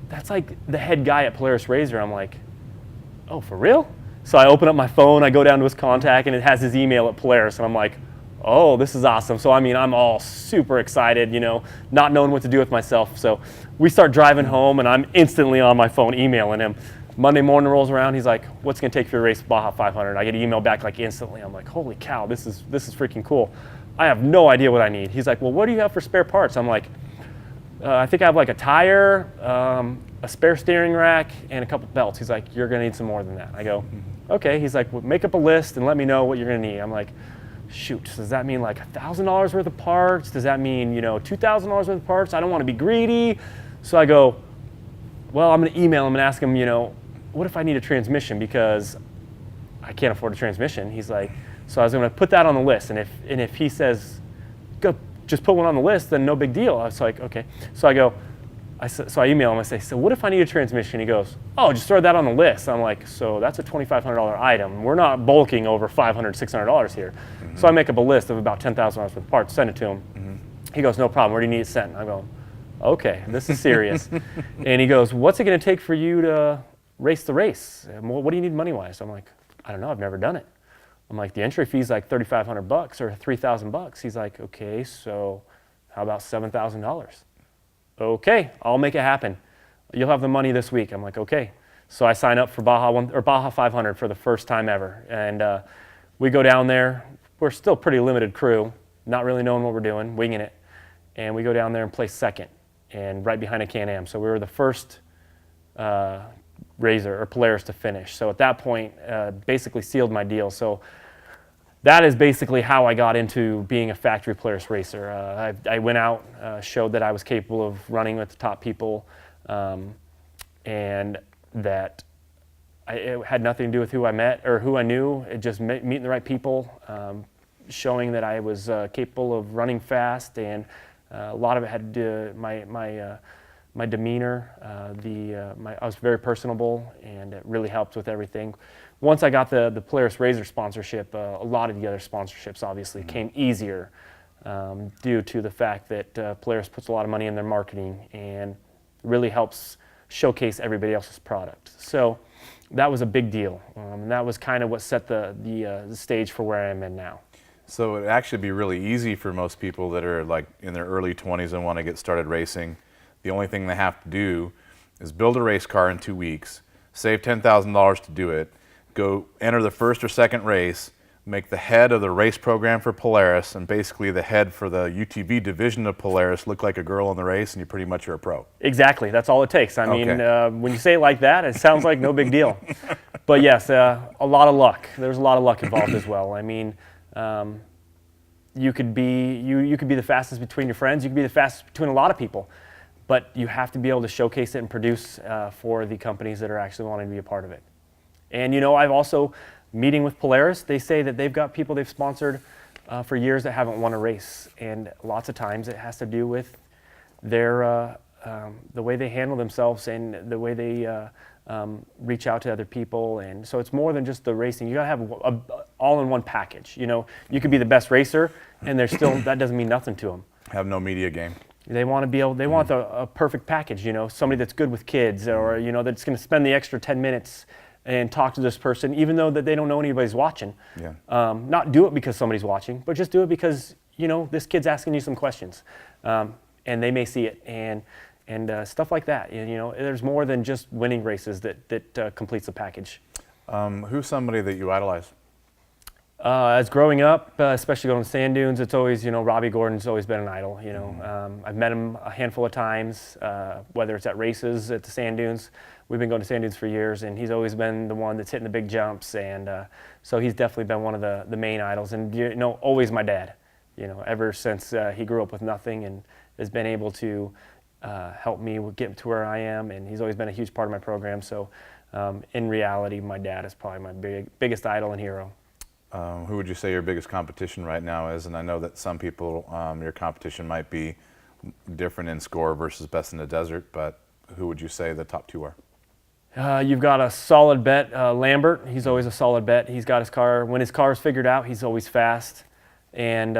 "That's like the head guy at Polaris Razor." I'm like, "Oh, for real?" So I open up my phone, I go down to his contact, and it has his email at Polaris, and I'm like, oh, this is awesome. So I'm all super excited, not knowing what to do with myself. So we start driving home, and I'm instantly on my phone emailing him. Monday morning rolls around, he's like, "What's going to take for your race Baja 500? I get an email back like instantly. I'm like, holy cow, this is freaking cool. I have no idea what I need. He's like, "Well, what do you have for spare parts?" I'm like, I think I have like a tire, a spare steering rack, and a couple belts. He's like, "You're going to need some more than that." I go, "Okay." He's like, "Well, make up a list and let me know what you're going to need." I'm like, shoot, does that mean like $1,000 worth of parts? Does that mean, $2,000 worth of parts? I don't want to be greedy. So I go, well, I'm going to email him and ask him, what if I need a transmission, because I can't afford a transmission. He's like, so I was going to put that on the list. And if he says, go, just put one on the list, then no big deal. I was like, okay. So I email him, I say, so what if I need a transmission? He goes, oh, just throw that on the list. I'm like, so that's a $2,500 item. We're not bulking over $500, $600 here. Mm-hmm. So I make up a list of about $10,000 worth of parts, send it to him. Mm-hmm. He goes, no problem, where do you need it sent? I go, okay, this is serious. And he goes, what's it gonna take for you to race the race? What do you need money-wise? I'm like, I don't know, I've never done it. I'm like, the entry fee's like $3,500 or $3,000. He's like, okay, so how about $7,000? Okay, I'll make it happen. You'll have the money this week. I'm like, okay. So I sign up for Baja 500 for the first time ever. And we go down there. We're still pretty limited crew, not really knowing what we're doing, winging it. And we go down there and place second, and right behind a Can-Am. So we were the first Razor or Polaris to finish. So at that point, basically sealed my deal. So that is basically how I got into being a factory Polaris racer. I went out, showed that I was capable of running with the top people, and that it had nothing to do with who I met or who I knew. It just meeting the right people, showing that I was capable of running fast, and a lot of it had to do my demeanor. I was very personable, and it really helped with everything. Once I got the Polaris Razor sponsorship, a lot of the other sponsorships obviously came easier due to the fact that Polaris puts a lot of money in their marketing and really helps showcase everybody else's product. So that was a big deal. And that was kind of what set the stage for where I am in now. So it'd actually be really easy for most people that are like in their early 20s and want to get started racing. The only thing they have to do is build a race car in 2 weeks, save $10,000 to do it, go enter the first or second race, make the head of the race program for Polaris, and basically the head for the UTV division of Polaris look like a girl in the race, and you pretty much are a pro. Exactly, that's all it takes. I mean, Okay. when you say it like that, it sounds like no big deal. But yes, a lot of luck. There's a lot of luck involved as well. I mean, you could be the fastest between your friends. You could be the fastest between a lot of people, but you have to be able to showcase it and produce for the companies that are actually wanting to be a part of it. And you know, I've also meeting with Polaris. They say that they've got people they've sponsored for years that haven't won a race, and lots of times it has to do with their the way they handle themselves and the way they reach out to other people. And so it's more than just the racing. You gotta have a all-in-one package. You know, you could be the best racer, and there's still that doesn't mean nothing to them. Have no media game. They want to be able. They want a perfect package. You know, somebody that's good with kids, or you know, that's going to spend the extra 10 minutes and talk to this person, even though that they don't know anybody's watching. Yeah. Not do it because somebody's watching, but just do it because you know this kid's asking you some questions, and they may see it, and stuff like that. You know, there's more than just winning races that completes the package. Who's somebody that you idolize? As growing up, especially going to sand dunes, it's always, you know, Robbie Gordon's always been an idol. You know, I've met him a handful of times, whether it's at races at the sand dunes. We've been going to sand dunes for years, and he's always been the one that's hitting the big jumps, and so he's definitely been one of the main idols. And you know, always my dad. You know, ever since he grew up with nothing and has been able to help me get to where I am, and he's always been a huge part of my program. So, in reality, my dad is probably my biggest idol and hero. Who would you say your biggest competition right now is? And I know that some people, your competition might be different in score versus best in the desert, but who would you say the top two are? You've got a solid bet, Lambert. He's always a solid bet. He's got his car. When his car is figured out, he's always fast. And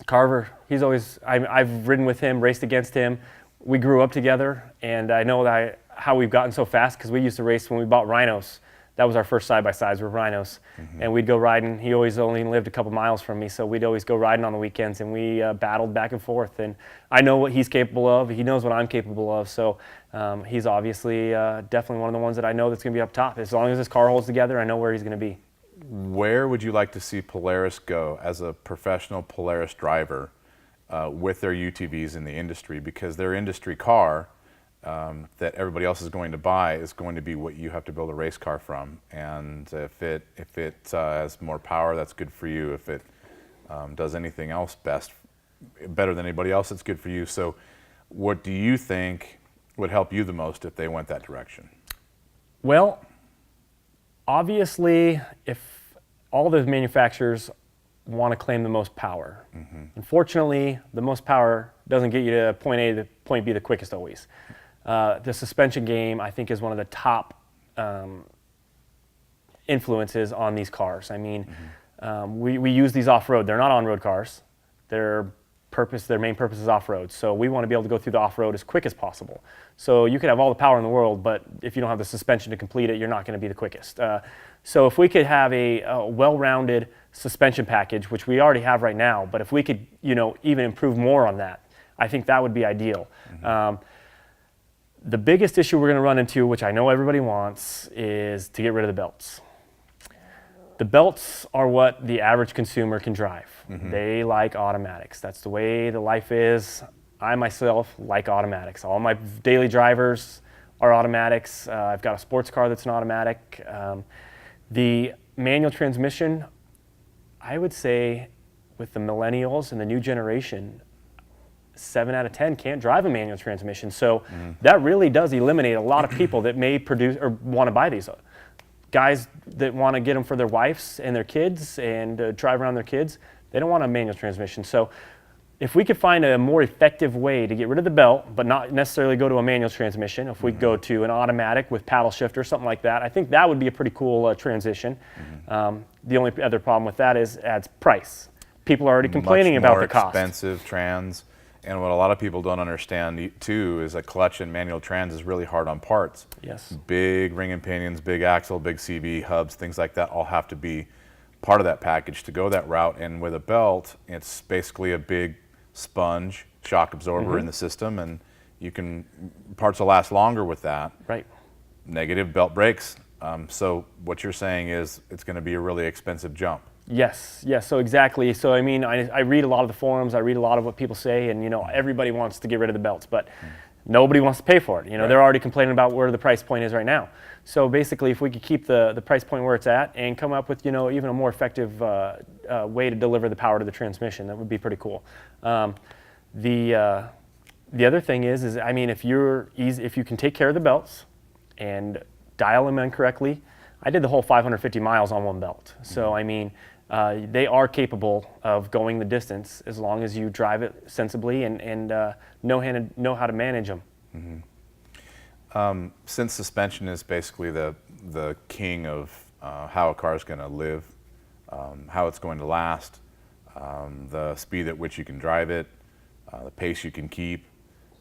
Carver, he's always. I've ridden with him, raced against him. We grew up together, and I know how we've gotten so fast because we used to race when we bought Rhinos. That was our first side-by-sides, were Rhinos. And we'd go riding. He always only lived a couple miles from me, so we'd always go riding on the weekends, and we battled back and forth. And I know what he's capable of. He knows what I'm capable of. So he's obviously definitely one of the ones that I know that's going to be up top. As long as his car holds together, I know where he's going to be. Where would you like to see Polaris go as a professional Polaris driver with their UTVs in the industry? Because their industry car that everybody else is going to buy is going to be what you have to build a race car from. And if it has more power, that's good for you. If it does anything else better than anybody else, it's good for you. So what do you think would help you the most if they went that direction? Well, obviously, if all the manufacturers want to claim the most power, unfortunately, the most power doesn't get you to point A to point B the quickest always. The suspension game, I think, is one of the top influences on these cars. I mean, we use these off-road. They're not on-road cars. They're their main purpose is off-road. So we want to be able to go through the off-road as quick as possible. So you could have all the power in the world, but if you don't have the suspension to complete it, you're not going to be the quickest. So if we could have a well-rounded suspension package, which we already have right now, but if we could, even improve more on that, I think that would be ideal. The biggest issue we're going to run into, which I know everybody wants, is to get rid of the belts. The belts are what the average consumer can drive. They like automatics. That's the way the life is. I myself like automatics. All my daily drivers are automatics. I've got a sports car that's an automatic. The manual transmission, I would say with the millennials and the new generation, 7 out of 10 can't drive a manual transmission. So that really does eliminate a lot of people that may produce or want to buy these. Guys that want to get them for their wives and their kids and drive around their kids, they don't want a manual transmission. So if we could find a more effective way to get rid of the belt, but not necessarily go to a manual transmission, if we go to an automatic with paddle shifter, something like that, I think that would be a pretty cool transition. The only other problem with that is adds price. People are already complaining about the cost. Much more expensive trans. And what a lot of people don't understand too is that clutch and manual trans is really hard on parts. Yes. Big ring and pinions, big axle, big CV, hubs, things like that all have to be part of that package to go that route. And with a belt, it's basically a big sponge shock absorber in the system, and parts will last longer with that. Right. Negative belt brakes. So what you're saying is it's going to be a really expensive jump. Yes, so exactly. So I mean, I read a lot of the forums, I read a lot of what people say, and everybody wants to get rid of the belts, but nobody wants to pay for it. They're already complaining about where the price point is right now. So basically, if we could keep the price point where it's at and come up with even a more effective way to deliver the power to the transmission, that would be pretty cool. The other thing is I mean, if you can take care of the belts and dial them in correctly, I did the whole 550 miles on one belt. So I mean, they are capable of going the distance as long as you drive it sensibly and know how to manage them. Since suspension is basically the king of how a car is going to live, how it's going to last, the speed at which you can drive it, the pace you can keep,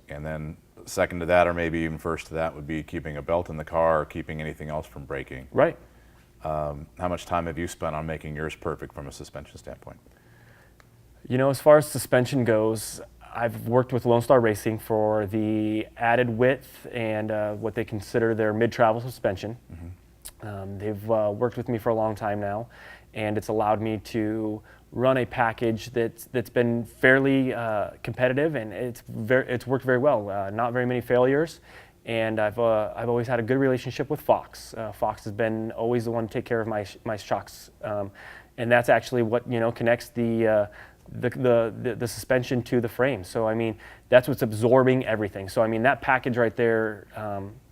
and then second to that, or maybe even first to that, would be keeping a belt in the car or keeping anything else from breaking. Right. How much time have you spent on making yours perfect from a suspension standpoint? As far as suspension goes, I've worked with Lone Star Racing for the added width and what they consider their mid-travel suspension. They've worked with me for a long time now, and it's allowed me to run a package that's been fairly competitive, and it's worked very well. Not very many failures. And I've always had a good relationship with Fox. Fox has been always the one to take care of my shocks, and that's actually what connects the suspension to the frame. So I mean, that's what's absorbing everything. So I mean, that package right there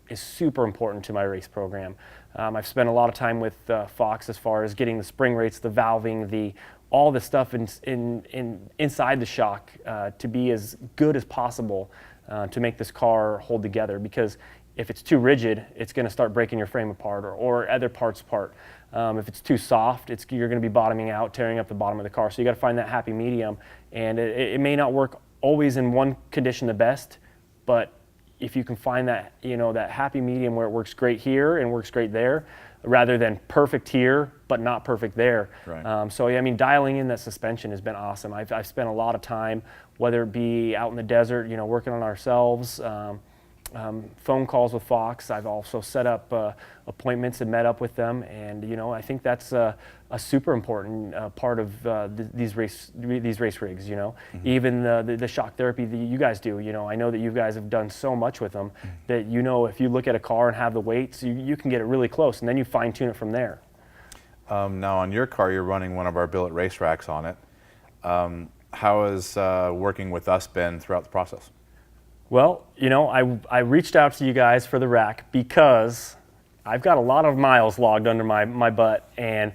is super important to my race program. I've spent a lot of time with Fox as far as getting the spring rates, the valving, all the stuff inside the shock to be as good as possible. To make this car hold together, because if it's too rigid, it's going to start breaking your frame apart or other parts apart. If it's too soft, you're going to be bottoming out, tearing up the bottom of the car. So you got to find that happy medium, and it may not work always in one condition the best, but if you can find that that happy medium where it works great here and works great there, rather than perfect here but not perfect there. Right. So I mean, dialing in that suspension has been awesome. I've spent a lot of time, whether it be out in the desert, working on ourselves, phone calls with Fox. I've also set up appointments and met up with them, and I think that's a super important part of these race rigs. Even the shock therapy that you guys do. I know that you guys have done so much with them that if you look at a car and have the weights, you can get it really close, and then you fine tune it from there. Now on your car, you're running one of our billet race racks on it. How has working with us been throughout the process? Well, I reached out to you guys for the rack because I've got a lot of miles logged under my butt, and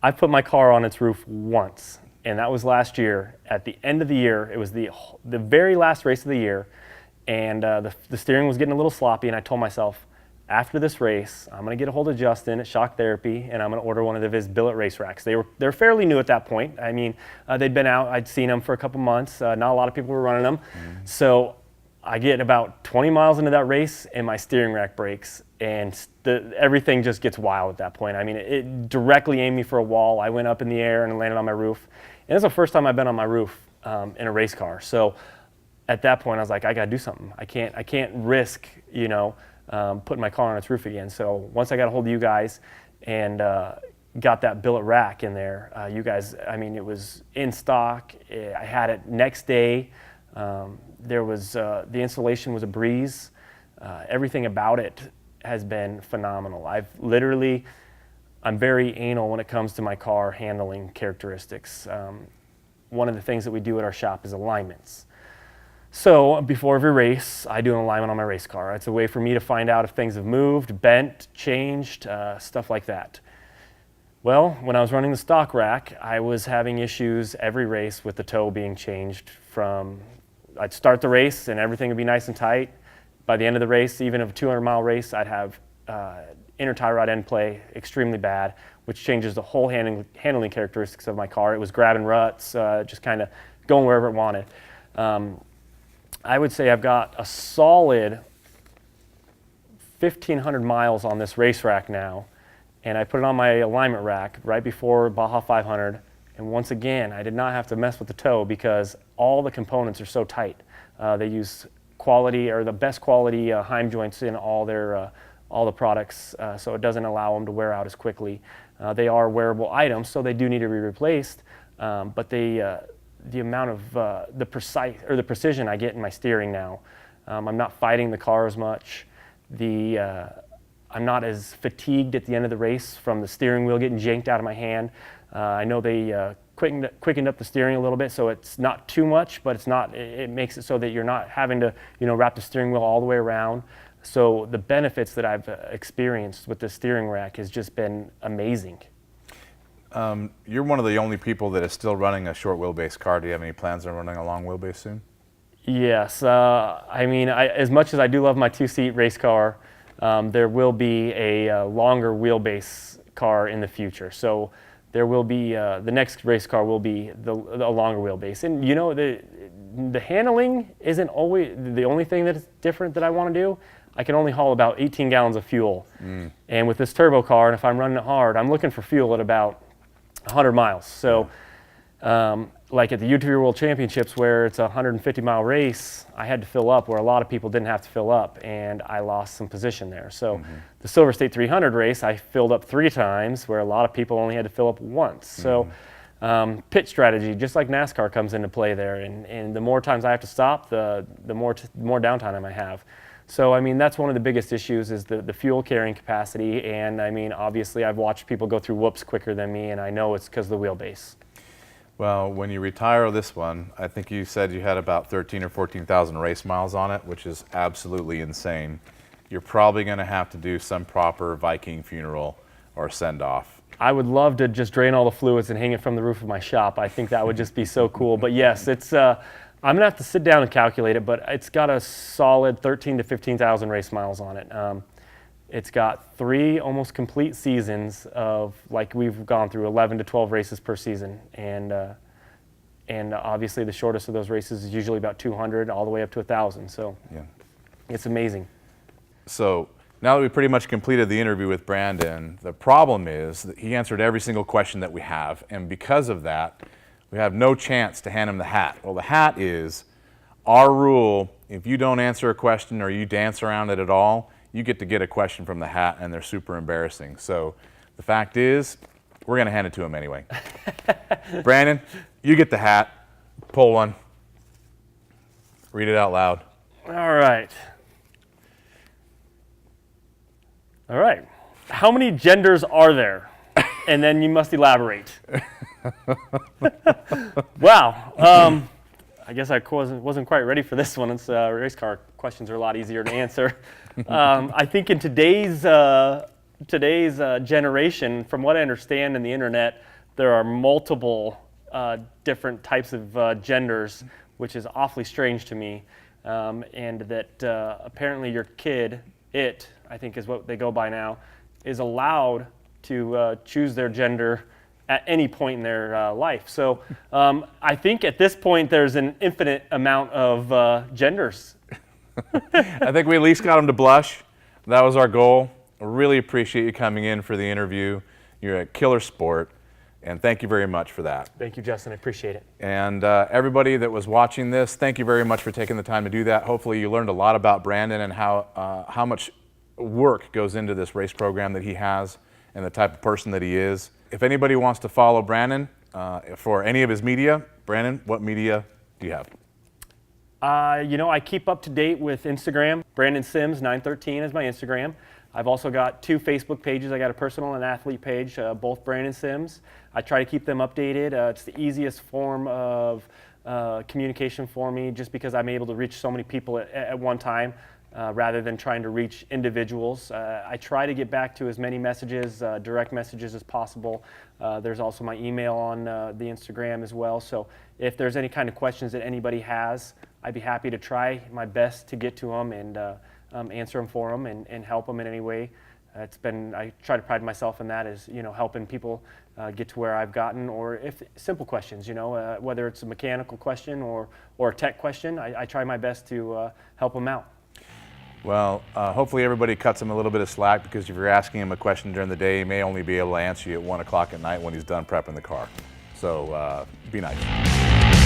I put my car on its roof once, and that was last year. At the end of the year, it was the very last race of the year, and the steering was getting a little sloppy, and I told myself, after this race, I'm going to get a hold of Justin at Shock Therapy, and I'm going to order one of his billet race racks. They're fairly new at that point. I mean, they'd been out. I'd seen them for a couple months. Not a lot of people were running them. So I get about 20 miles into that race, and my steering rack breaks, and everything just gets wild at that point. I mean, it directly aimed me for a wall. I went up in the air and landed on my roof. And it's the first time I've been on my roof in a race car. So at that point, I was like, I got to do something. I can't risk, putting my car on its roof again. So once I got a hold of you guys and got that billet rack in there, you guys, I mean, it was in stock. I had it next day. The installation was a breeze. Everything about it has been phenomenal. I'm very anal when it comes to my car handling characteristics. One of the things that we do at our shop is alignments. So before every race, I do an alignment on my race car. It's a way for me to find out if things have moved, bent, changed, stuff like that. Well, when I was running the stock rack, I was having issues every race with the toe being changed from, I'd start the race and everything would be nice and tight. By the end of the race, even of a 200-mile race, I'd have inner tie rod end play extremely bad, which changes the whole handling characteristics of my car. It was grabbing ruts, just kind of going wherever it wanted. I would say I've got a solid 1,500 miles on this race rack now, and I put it on my alignment rack right before Baja 500, and once again, I did not have to mess with the toe because all the components are so tight. They use quality, or the best quality Heim joints in all the products, so it doesn't allow them to wear out as quickly. They are wearable items, so they do need to be replaced, but the amount of the precision I get in my steering now, I'm not fighting the car as much. I'm not as fatigued at the end of the race from the steering wheel getting yanked out of my hand. I know they quickened up the steering a little bit, so it's not too much, but it makes it so that you're not having to wrap the steering wheel all the way around. So the benefits that I've experienced with the steering rack has just been amazing. You're one of the only people that is still running a short wheelbase car. Do you have any plans on running a long wheelbase soon? Yes. I mean, as much as I do love my two-seat race car, there will be a longer wheelbase car in the future. So there will be, the next race car will be a longer wheelbase. And the handling isn't always the only thing that's different that I want to do. I can only haul about 18 gallons of fuel. And with this turbo car, and if I'm running it hard, I'm looking for fuel at about 100 miles. So like at the UTV World Championships, where it's a 150-mile race, I had to fill up where a lot of people didn't have to fill up, and I lost some position there. So the Silver State 300 race, I filled up 3 times, where a lot of people only had to fill up once. So pit strategy, just like NASCAR, comes into play there, and the more times I have to stop, the more downtime I might have. So, I mean, that's one of the biggest issues is the fuel carrying capacity, and I mean, obviously I've watched people go through whoops quicker than me, and I know it's because of the wheelbase. Well, when you retire this one, I think you said you had about 13 or 14,000 race miles on it, which is absolutely insane. You're probably going to have to do some proper Viking funeral or send-off. I would love to just drain all the fluids and hang it from the roof of my shop. I think that would just be so cool. But yes, it's I'm going to have to sit down and calculate it, but it's got a solid 13 to 15,000 race miles on it. It's got 3 almost complete seasons of, like we've gone through, 11 to 12 races per season. And obviously the shortest of those races is usually about 200 all the way up to 1,000. So yeah, it's amazing. So now that we pretty much completed the interview with Branden, the problem is that he answered every single question that we have. And because of that, we have no chance to hand him the hat. Well, the hat is our rule. If you don't answer a question or you dance around it at all, you get to get a question from the hat, and they're super embarrassing. So the fact is, we're going to hand it to him anyway. Branden, you get the hat. Pull one. Read it out loud. All right. All right. How many genders are there? And then you must elaborate. Wow. I guess I wasn't quite ready for this one. It's race car questions are a lot easier to answer. I think in today's generation, from what I understand in the internet, there are multiple different types of genders, which is awfully strange to me. And that apparently your kid I think is what they go by now, is allowed to choose their gender at any point in their life. So I think at this point there's an infinite amount of genders. I think we at least got them to blush. That was our goal. I really appreciate you coming in for the interview. You're a killer sport, and thank you very much for that. Thank you, Justin. I appreciate it. And everybody that was watching this, thank you very much for taking the time to do that. Hopefully you learned a lot about Branden and how much work goes into this race program that he has and the type of person that he is. If anybody wants to follow Branden for any of his media, Branden, what media do you have? I keep up to date with Instagram. Branden Sims 913 is my Instagram. I've also got 2 Facebook pages. I got a personal and athlete page, both Branden Sims. I try to keep them updated. It's the easiest form of communication for me, just because I'm able to reach so many people at one time rather than trying to reach individuals. I try to get back to as many messages, direct messages as possible. There's also my email on the Instagram as well. So if there's any kind of questions that anybody has, I'd be happy to try my best to get to them and answer them for them and help them in any way. I try to pride myself in that, as helping people get to where I've gotten, or if simple questions, whether it's a mechanical question or a tech question, I try my best to help them out. Well, hopefully everybody cuts him a little bit of slack, because if you're asking him a question during the day, he may only be able to answer you at 1 o'clock at night when he's done prepping the car. So be nice.